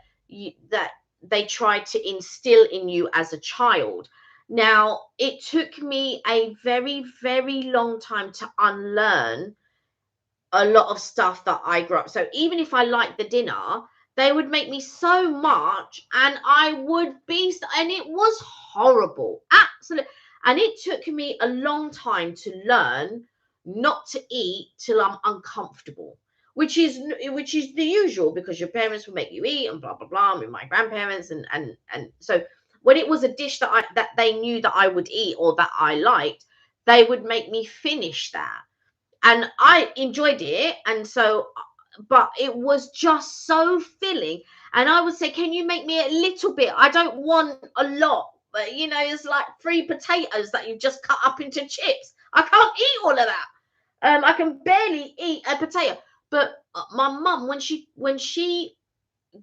they tried to instill in you as a child. Now, it took me a very, very long time to unlearn a lot of stuff that I grew up. So even if I liked the dinner, they would make me so much, and I would be, and it was horrible. Absolutely. And it took me a long time to learn not to eat till I'm uncomfortable, which is the usual, because your parents will make you eat and blah blah blah. With my grandparents, and so when it was a dish that they knew that I would eat or that I liked, they would make me finish that, and I enjoyed it. And so, but it was just so filling. And I would say, can you make me a little bit? I don't want a lot. But it's like 3 potatoes that you just cut up into chips. I can't eat all of that. I can barely eat a potato. But my mum, when she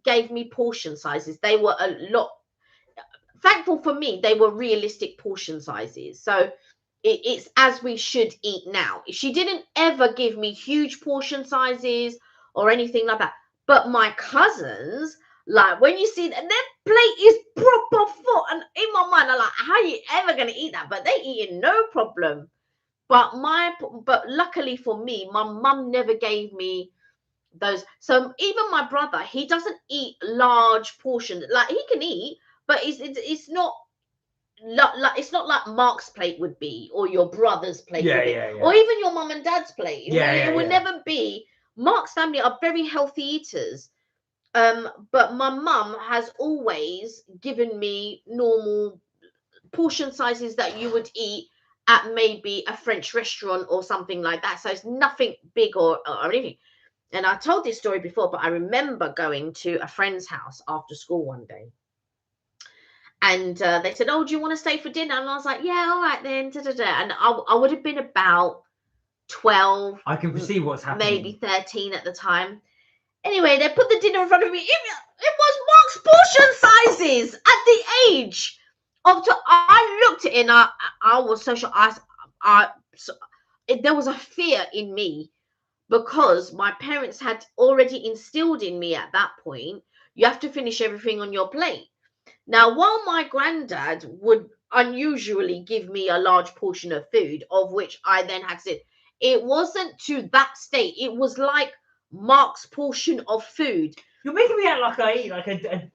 gave me portion sizes, they were a lot. Thankful for me, they were realistic portion sizes. So it's as we should eat now. She didn't ever give me huge portion sizes or anything like that. But my cousins, like, when you see that, their plate is proper full, and in my mind, I'm like, how are you ever going to eat that? But they eat it no problem. But luckily for me, my mum never gave me those. So even my brother, he doesn't eat large portions. Like, he can eat, but it's not like, it's not like Mark's plate would be, or your brother's plate would be, or even your mum and dad's plate. It would never be. Mark's family are very healthy eaters. But my mum has always given me normal portion sizes that you would eat at maybe a French restaurant or something like that. So it's nothing big or anything. And I told this story before, but I remember going to a friend's house after school one day. And they said, oh, do you want to stay for dinner? And I was like, yeah, all right then. And I would have been about 12. I can perceive what's happening. Maybe 13 at the time. Anyway, they put the dinner in front of me. It was Mark's portion sizes at the age of. I looked at it and I was so shocked. There was a fear in me, because my parents had already instilled in me at that point, you have to finish everything on your plate. Now, while my granddad would unusually give me a large portion of food, of which I then had to sit, it wasn't to that state. It was like Mark's portion of food. You're making me out like I eat like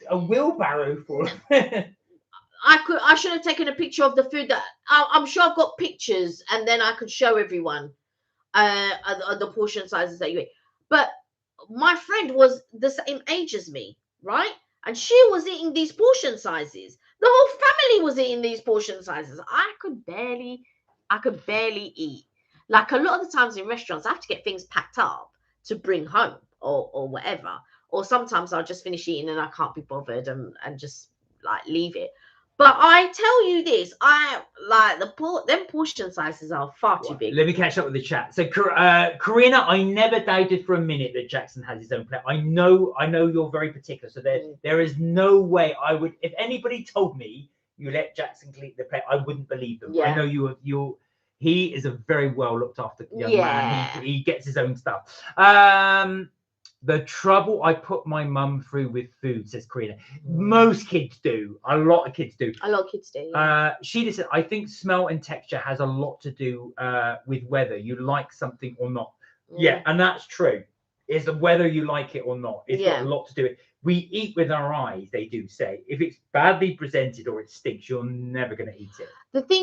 a wheelbarrow full. I should have taken a picture of the food. That I'm sure I've got pictures, and then I could show everyone the portion sizes that you eat. But my friend was the same age as me, right? And she was eating these portion sizes. The whole family was eating these portion sizes. I could barely eat. Like, a lot of the times in restaurants, I have to get things packed up to bring home or whatever. Or sometimes I'll just finish eating and I can't be bothered and just like leave it. But I tell you this, I like them portion sizes are far too big. Let me catch up with the chat. So, Karina, I never doubted for a minute that Jackson has his own plate. I know you're very particular. So there is no way I would. If anybody told me you let Jackson clean the plate, I wouldn't believe them. Yeah. I know you. He is a very well looked after young man. He gets his own stuff. The trouble I put my mum through with food, says Karina. Most kids do. A lot of kids do. Yeah. She just said, I think smell and texture has a lot to do with whether you like something or not. Yeah, and that's true. Is whether you like it or not. It's got a lot to do with it. We eat with our eyes, they do say. If it's badly presented or it stinks, you're never going to eat it.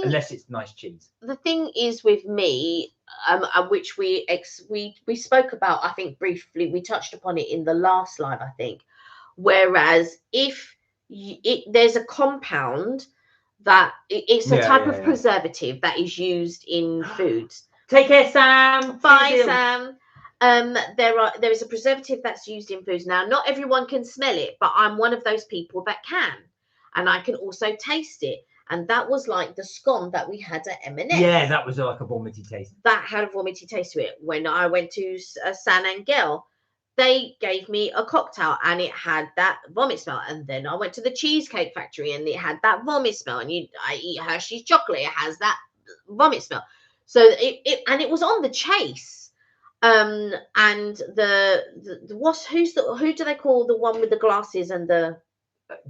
Unless it's nice cheese. The thing is with me, which we spoke about, I think briefly, we touched upon it in the last live, I think. Whereas if there's a compound that it's a type of preservative that is used in foods. Take care, Sam. Bye, Sam. There is a preservative that's used in foods. Now, not everyone can smell it, but I'm one of those people that can, and I can also taste it. And that was like the scone that we had at M&S. Yeah, that was like a vomity taste. That had a vomity taste to it. When I went to San Angel, they gave me a cocktail and it had that vomit smell. And then I went to the Cheesecake Factory and it had that vomit smell. And I eat Hershey's chocolate, it has that vomit smell. So it was on the chase. And who do they call the one with the glasses and the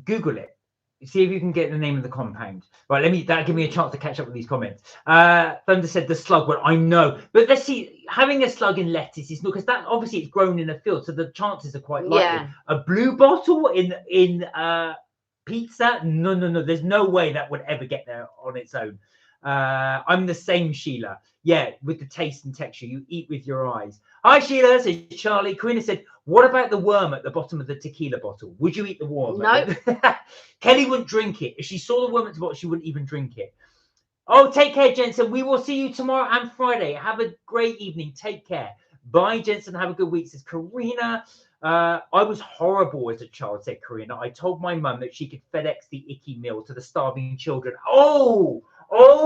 Google it. See if you can get the name of the compound. Right, that'll give me a chance to catch up with these comments. Thunder said the slug. Well, I know, but let's see. Having a slug in lettuce is not, because that obviously it's grown in a field, so the chances are quite likely. Yeah. A blue bottle in pizza? No. There's no way that would ever get there on its own. I'm the same, Sheila. Yeah, with the taste and texture. You eat with your eyes. Hi, Sheila, says Charlie. Karina said, what about the worm at the bottom of the tequila bottle? Would you eat the worm? No. Kelly wouldn't drink it. If she saw the worm at the bottom, she wouldn't even drink it. Oh, take care, Jensen. We will see you tomorrow and Friday. Have a great evening. Take care. Bye, Jensen. Have a good week, says Karina. I was horrible as a child, said Karina. I told my mum that she could FedEx the icky meal to the starving children. Oh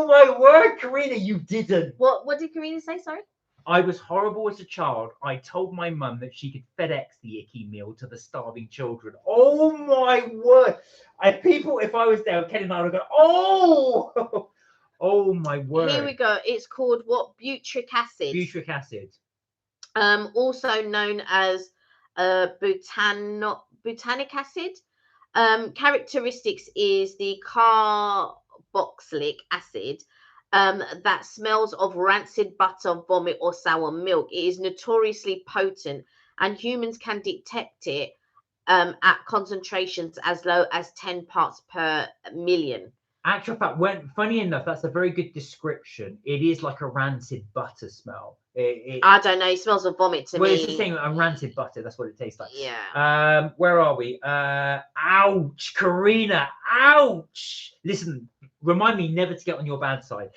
my word, Karina, you didn't. What did Karina say? Sorry. I was horrible as a child. I told my mum that she could FedEx the icky meal to the starving children. Oh my word. If I was there, Ken and I would go, oh, oh my word. Here we go. It's called what? Butyric acid. Butyric acid. Also known as butanic acid. Characteristics is the carboxylic acid that smells of rancid butter, vomit, or sour milk. It is notoriously potent, and humans can detect it at concentrations as low as 10 parts per million. Actual fact, funny enough, that's a very good description. It is like a rancid butter smell. I don't know. It smells of vomit to me. Well, it's the same. A rancid butter. That's what it tastes like. Yeah. Where are we? Ouch, Karina. Ouch. Listen, remind me never to get on your bad side.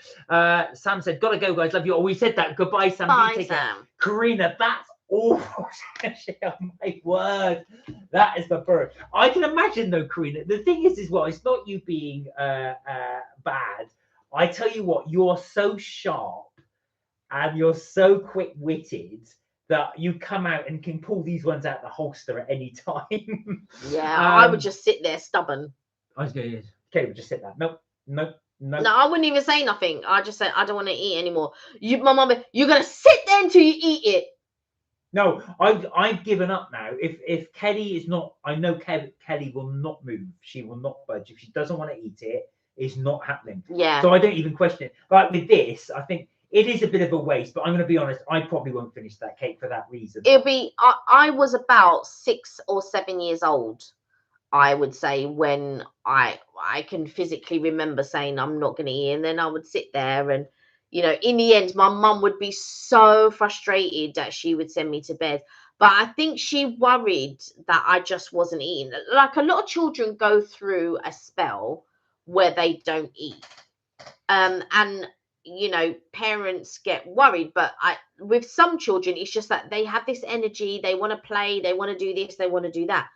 Sam said, "Gotta go, guys. Love you." Oh, we said that. Goodbye, Sam. Bye, Sam. Karina, that's awful. Oh my word, that is the bird. I can imagine though, Karina. The thing is well, it's not you being bad. I tell you what, you're so sharp and you're so quick-witted that you come out and can pull these ones out the holster at any time. Yeah, I would just sit there stubborn. I was going, okay, would just sit there. Nope. No, I wouldn't even say nothing. I just said I don't want to eat anymore. My mum, you're gonna sit there until you eat it. No, I've given up now. If Kelly is not, I know Kelly will not move. She will not budge. If she doesn't want to eat it, it's not happening. Yeah. So I don't even question it. But with this, I think it is a bit of a waste. But I'm going to be honest, I probably won't finish that cake for that reason. It'll be. I was about 6 or 7 years old, I would say, when I can physically remember saying I'm not going to eat, and then I would sit there and. You know, in the end, my mum would be so frustrated that she would send me to bed. But I think she worried that I just wasn't eating. Like a lot of children go through a spell where they don't eat. And, you know, parents get worried. But with some children, it's just that they have this energy. They want to play. They want to do this. They want to do that.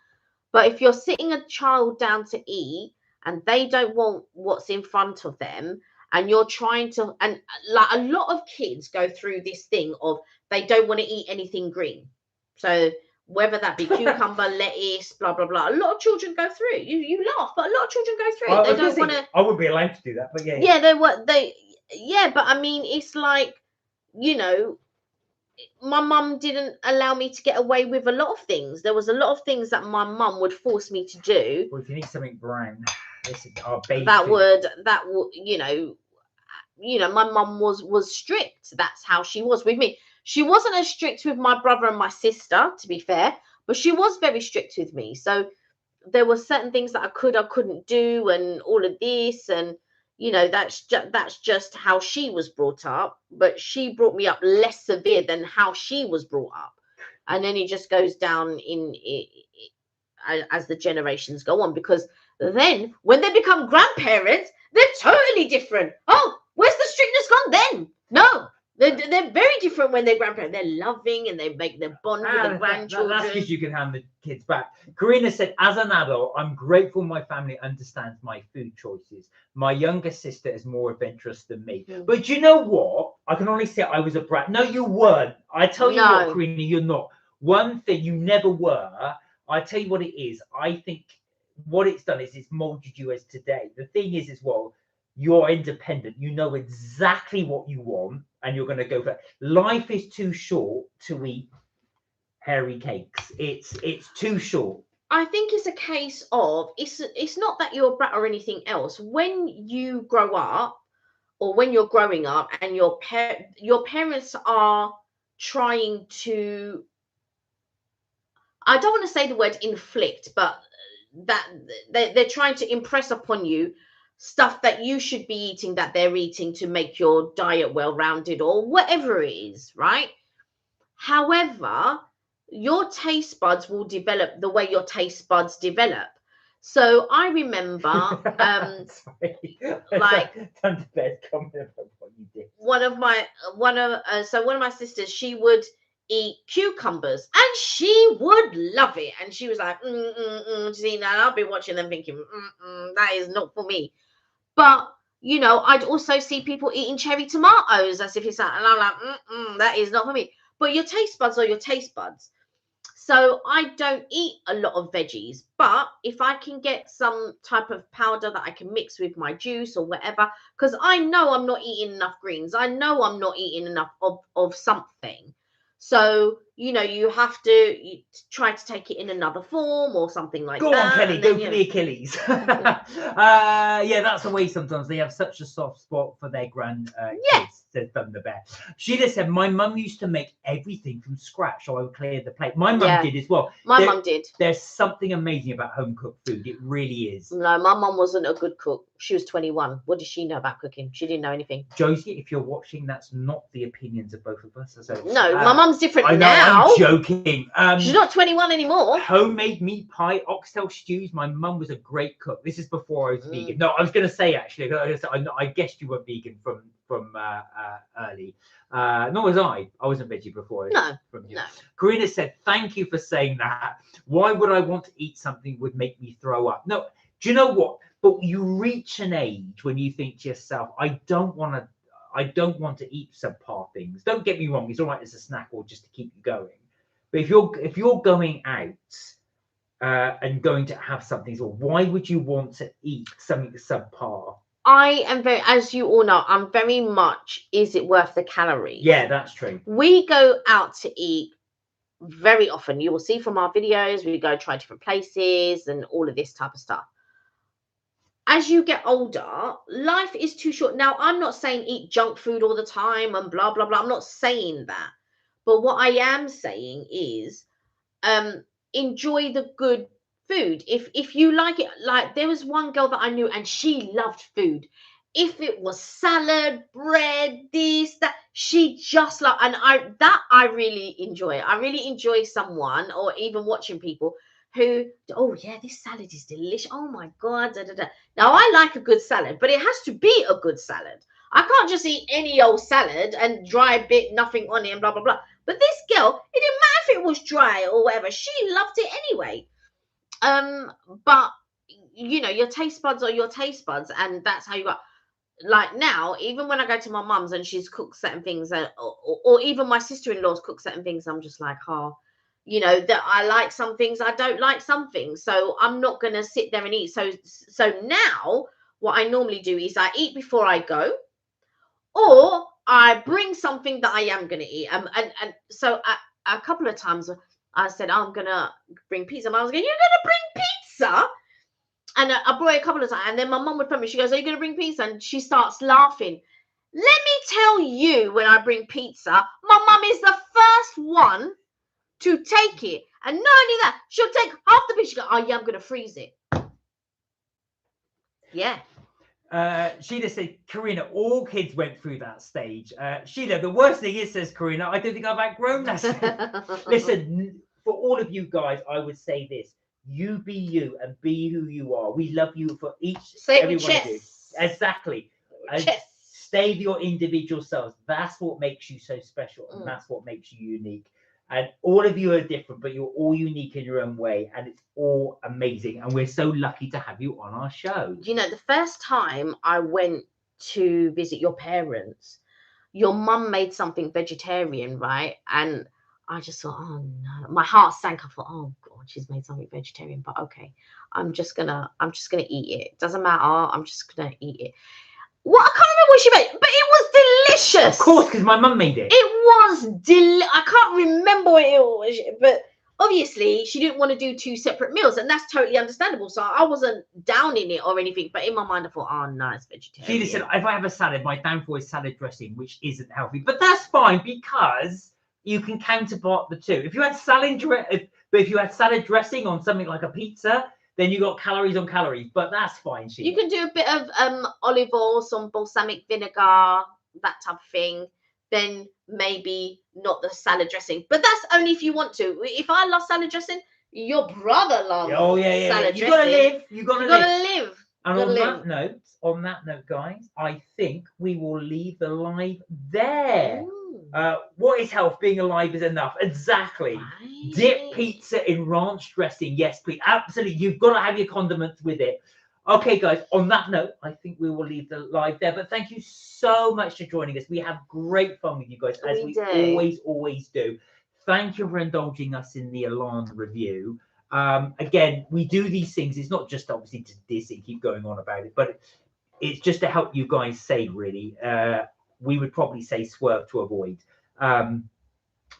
But if you're sitting a child down to eat and they don't want what's in front of them, and you're trying to, and like a lot of kids go through this thing of they don't want to eat anything green. So whether that be cucumber, lettuce, blah, blah, blah. A lot of children go through it. You laugh, but a lot of children go through it. They don't want to. I wouldn't be allowed to do that, but yeah. Yeah, but I mean, it's like, you know, my mum didn't allow me to get away with a lot of things. There was a lot of things that my mum would force me to do. Well, if you need something brown, this is our baby. That would, you know, my mum was strict. That's how she was with me. She wasn't as strict with my brother and my sister, to be fair, but she was very strict with me. So there were certain things that I couldn't do, and all of this, and you know, that's just how she was brought up. But she brought me up less severe than how she was brought up, and then it just goes down as the generations go on, because then when they become grandparents, they're totally different. Oh, where's the strictness gone then? No, they're very different when they're grandparents. They're loving and they make their bond with the grandchildren. That's because you can hand the kids back. Karina said, as an adult, I'm grateful my family understands my food choices. My younger sister is more adventurous than me. But you know what? I can only say I was a brat. No, you weren't. I tell you what, Karina, you're not. One thing, you never were. I tell you what it is. I think what it's done is it's molded you as today. The thing is, you're independent. You know exactly what you want, and you're going to go for it. Life is too short to eat hairy cakes. It's too short. I think it's a case of it's not that you're a brat or anything else. When you grow up, or when you're growing up, and your parents are trying to, I don't want to say the word inflict, but that they're trying to impress upon you stuff that you should be eating that they're eating to make your diet well-rounded or whatever it is, right? However, your taste buds will develop the way your taste buds develop. So I remember like done the best comment about what you did. one of my sisters, she would eat cucumbers and she would love it, and she was like see, now I'll be watching them thinking that is not for me. But you know, I'd also see people eating cherry tomatoes as if it's that, and I'm like that is not for me. But your taste buds are your taste buds. So I don't eat a lot of veggies, but if I can get some type of powder that I can mix with my juice or whatever, because I know I'm not eating enough greens, I know I'm not eating enough of something. So, you know, you have to try to take it in another form or something like that. Go on, Kelly, go for the Achilles. Yeah, that's the way sometimes they have such a soft spot for their grand kids, said Thunder Bear. Sheila said, my mum used to make everything from scratch, so I would clear the plate. My mum did as well. My mum did. There's something amazing about home cooked food. It really is. No, my mum wasn't a good cook. She was 21. What did she know about cooking? She didn't know anything. Josie, if you're watching, that's not the opinions of both of us. So, no, my mum's different I know, now. I'm joking. She's not 21 anymore. Homemade meat pie, oxtail stews. My mum was a great cook. This is before I was vegan. No, I was going to say, actually, I guessed you were vegan from early. Nor was I. I wasn't veggie before. No. Karina said, thank you for saying that. Why would I want to eat something that would make me throw up? No, do you know what? But you reach an age when you think to yourself, I don't want to eat subpar things. Don't get me wrong, it's all right as a snack or just to keep you going. But if you're going out and going to have something, so why would you want to eat something subpar? I am very, as you all know, I'm very much, is it worth the calories? Yeah, that's true. We go out to eat very often. You will see from our videos, we go try different places and all of this type of stuff. As you get older, life is too short. Now, I'm not saying eat junk food all the time and blah, blah, blah. I'm not saying that. But what I am saying is enjoy the good food. If you like it, like there was one girl that I knew and she loved food. If it was salad, bread, this, that, she just loved, and I really enjoy. I really enjoy someone, or even watching people who, oh yeah, this salad is delicious. Oh my God, da, da, da. Now I like a good salad, but it has to be a good salad. I can't just eat any old salad and dry bit, nothing on it and blah, blah, blah. But this girl, it didn't matter if it was dry or whatever. She loved it anyway. But you know, your taste buds are your taste buds, and that's how you got. Like now, even when I go to my mum's and she's cooked certain things, or even my sister-in-law's cooked certain things, I'm just like, oh, you know, that I like some things, I don't like some things, so I'm not gonna sit there and eat. So now what I normally do is I eat before I go, or I bring something that I am gonna eat. And so a couple of times I said, oh, I'm gonna bring pizza. And I was going, you're gonna bring pizza? And I brought it a couple of times, and then my mum would phone me. She goes, are you gonna bring pizza? And she starts laughing. Let me tell you, when I bring pizza, my mum is the first one to take it. And not only that, she'll take half the pizza. She goes, oh yeah, I'm gonna freeze it. Yeah. Sheila said, Karina, all kids went through that stage. Sheila, the worst thing is, says Karina, I don't think I've outgrown that. Listen, for all of you guys, I would say this. You be you and be who you are. We love you for every one of you. Exactly. Stay your individual selves. That's what makes you so special, and that's what makes you unique. And all of you are different, but you're all unique in your own way, and it's all amazing. And we're so lucky to have you on our show. You know, the first time I went to visit your parents, your mum made something vegetarian, right? And I just thought, oh no, my heart sank. I thought, oh God, she's made something vegetarian, but okay, I'm just gonna eat it. Doesn't matter. I'm just gonna eat it. Well, I can't remember what she made, but it was delicious. Of course, because my mum made it. It was I can't remember what it was, but obviously she didn't want to do two separate meals, and that's totally understandable. So I wasn't downing it or anything, but in my mind I thought, oh no, it's vegetarian. She said, if I have a salad, my downfall is salad dressing, which isn't healthy. But that's fine, because you can counterpart the two. If you had salad dressing on something like a pizza, then you got calories on calories. But that's fine. You can do a bit of olive oil, some balsamic vinegar, that type of thing. Then maybe not the salad dressing, but that's only if you want to. If I love salad dressing, your brother loves salad You dressing. gotta live. You gotta live. And on that note, guys, I think we will leave the live there. What is health? Being alive is enough. Exactly. Right. Dip pizza in ranch dressing. Yes, please. Absolutely. You've got to have your condiments with it. Okay, guys, on that note, I think we will leave the live there. But thank you so much for joining us. We have great fun with you guys, as we always do. Thank you for indulging us in the el&n review. Again, we do these things. It's not just obviously to diss it, keep going on about it, but it's just to help you guys save, really. We would probably say swerve to avoid.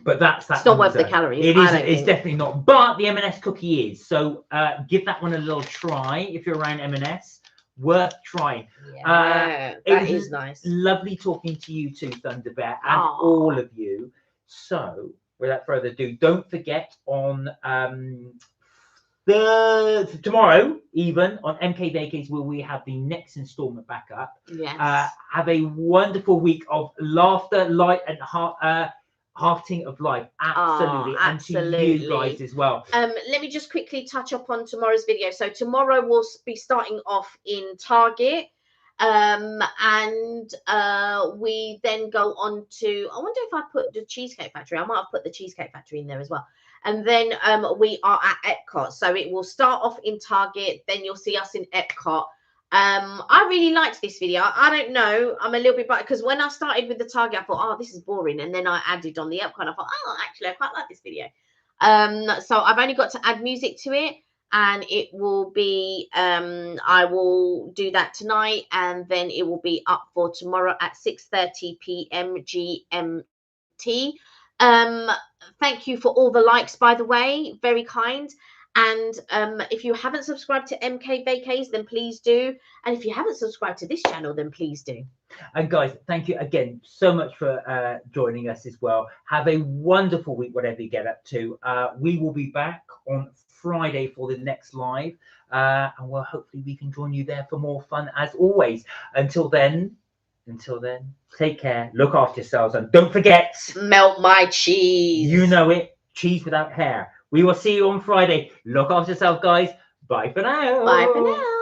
But that's it's not worth the calories. It's definitely not. But the M&S cookie is. So give that one a little try if you're around M&S. Worth trying. Yeah, that is nice. Lovely talking to you too, Thunder Bear, and all of you. So without further ado, don't forget on tomorrow, even on MK Vacays, where we have the next installment back up. Yes. Have a wonderful week of laughter, light, and hearting of life. Absolutely. And to you guys as well. Let me just quickly touch up on tomorrow's video. So tomorrow we'll be starting off in Target. And we then go on to, I wonder if I put the Cheesecake Factory. I might have put the Cheesecake Factory in there as well. And then we are at Epcot. So it will start off in Target. Then you'll see us in Epcot. I really liked this video. I don't know. I'm a little bit biased because when I started with the Target, I thought, oh, this is boring. And then I added on the Epcot. And I thought, oh, actually, I quite like this video. So I've only got to add music to it. And it will be, I will do that tonight. And then it will be up for tomorrow at 6:30 p.m. GMT. Thank you for all the likes, by the way. Very kind. And if you haven't subscribed to MK Vacays, then please do. And if you haven't subscribed to this channel, then please do. And guys, thank you again so much for joining us as well. Have a wonderful week, whatever you get up to. We will be back on Friday for the next live. And well, hopefully we can join you there for more fun as always. Until then, take care, look after yourselves, and don't forget, melt my cheese. You know it, cheese without hair. We will see you on Friday. Look after yourself, guys. Bye for now. Bye for now.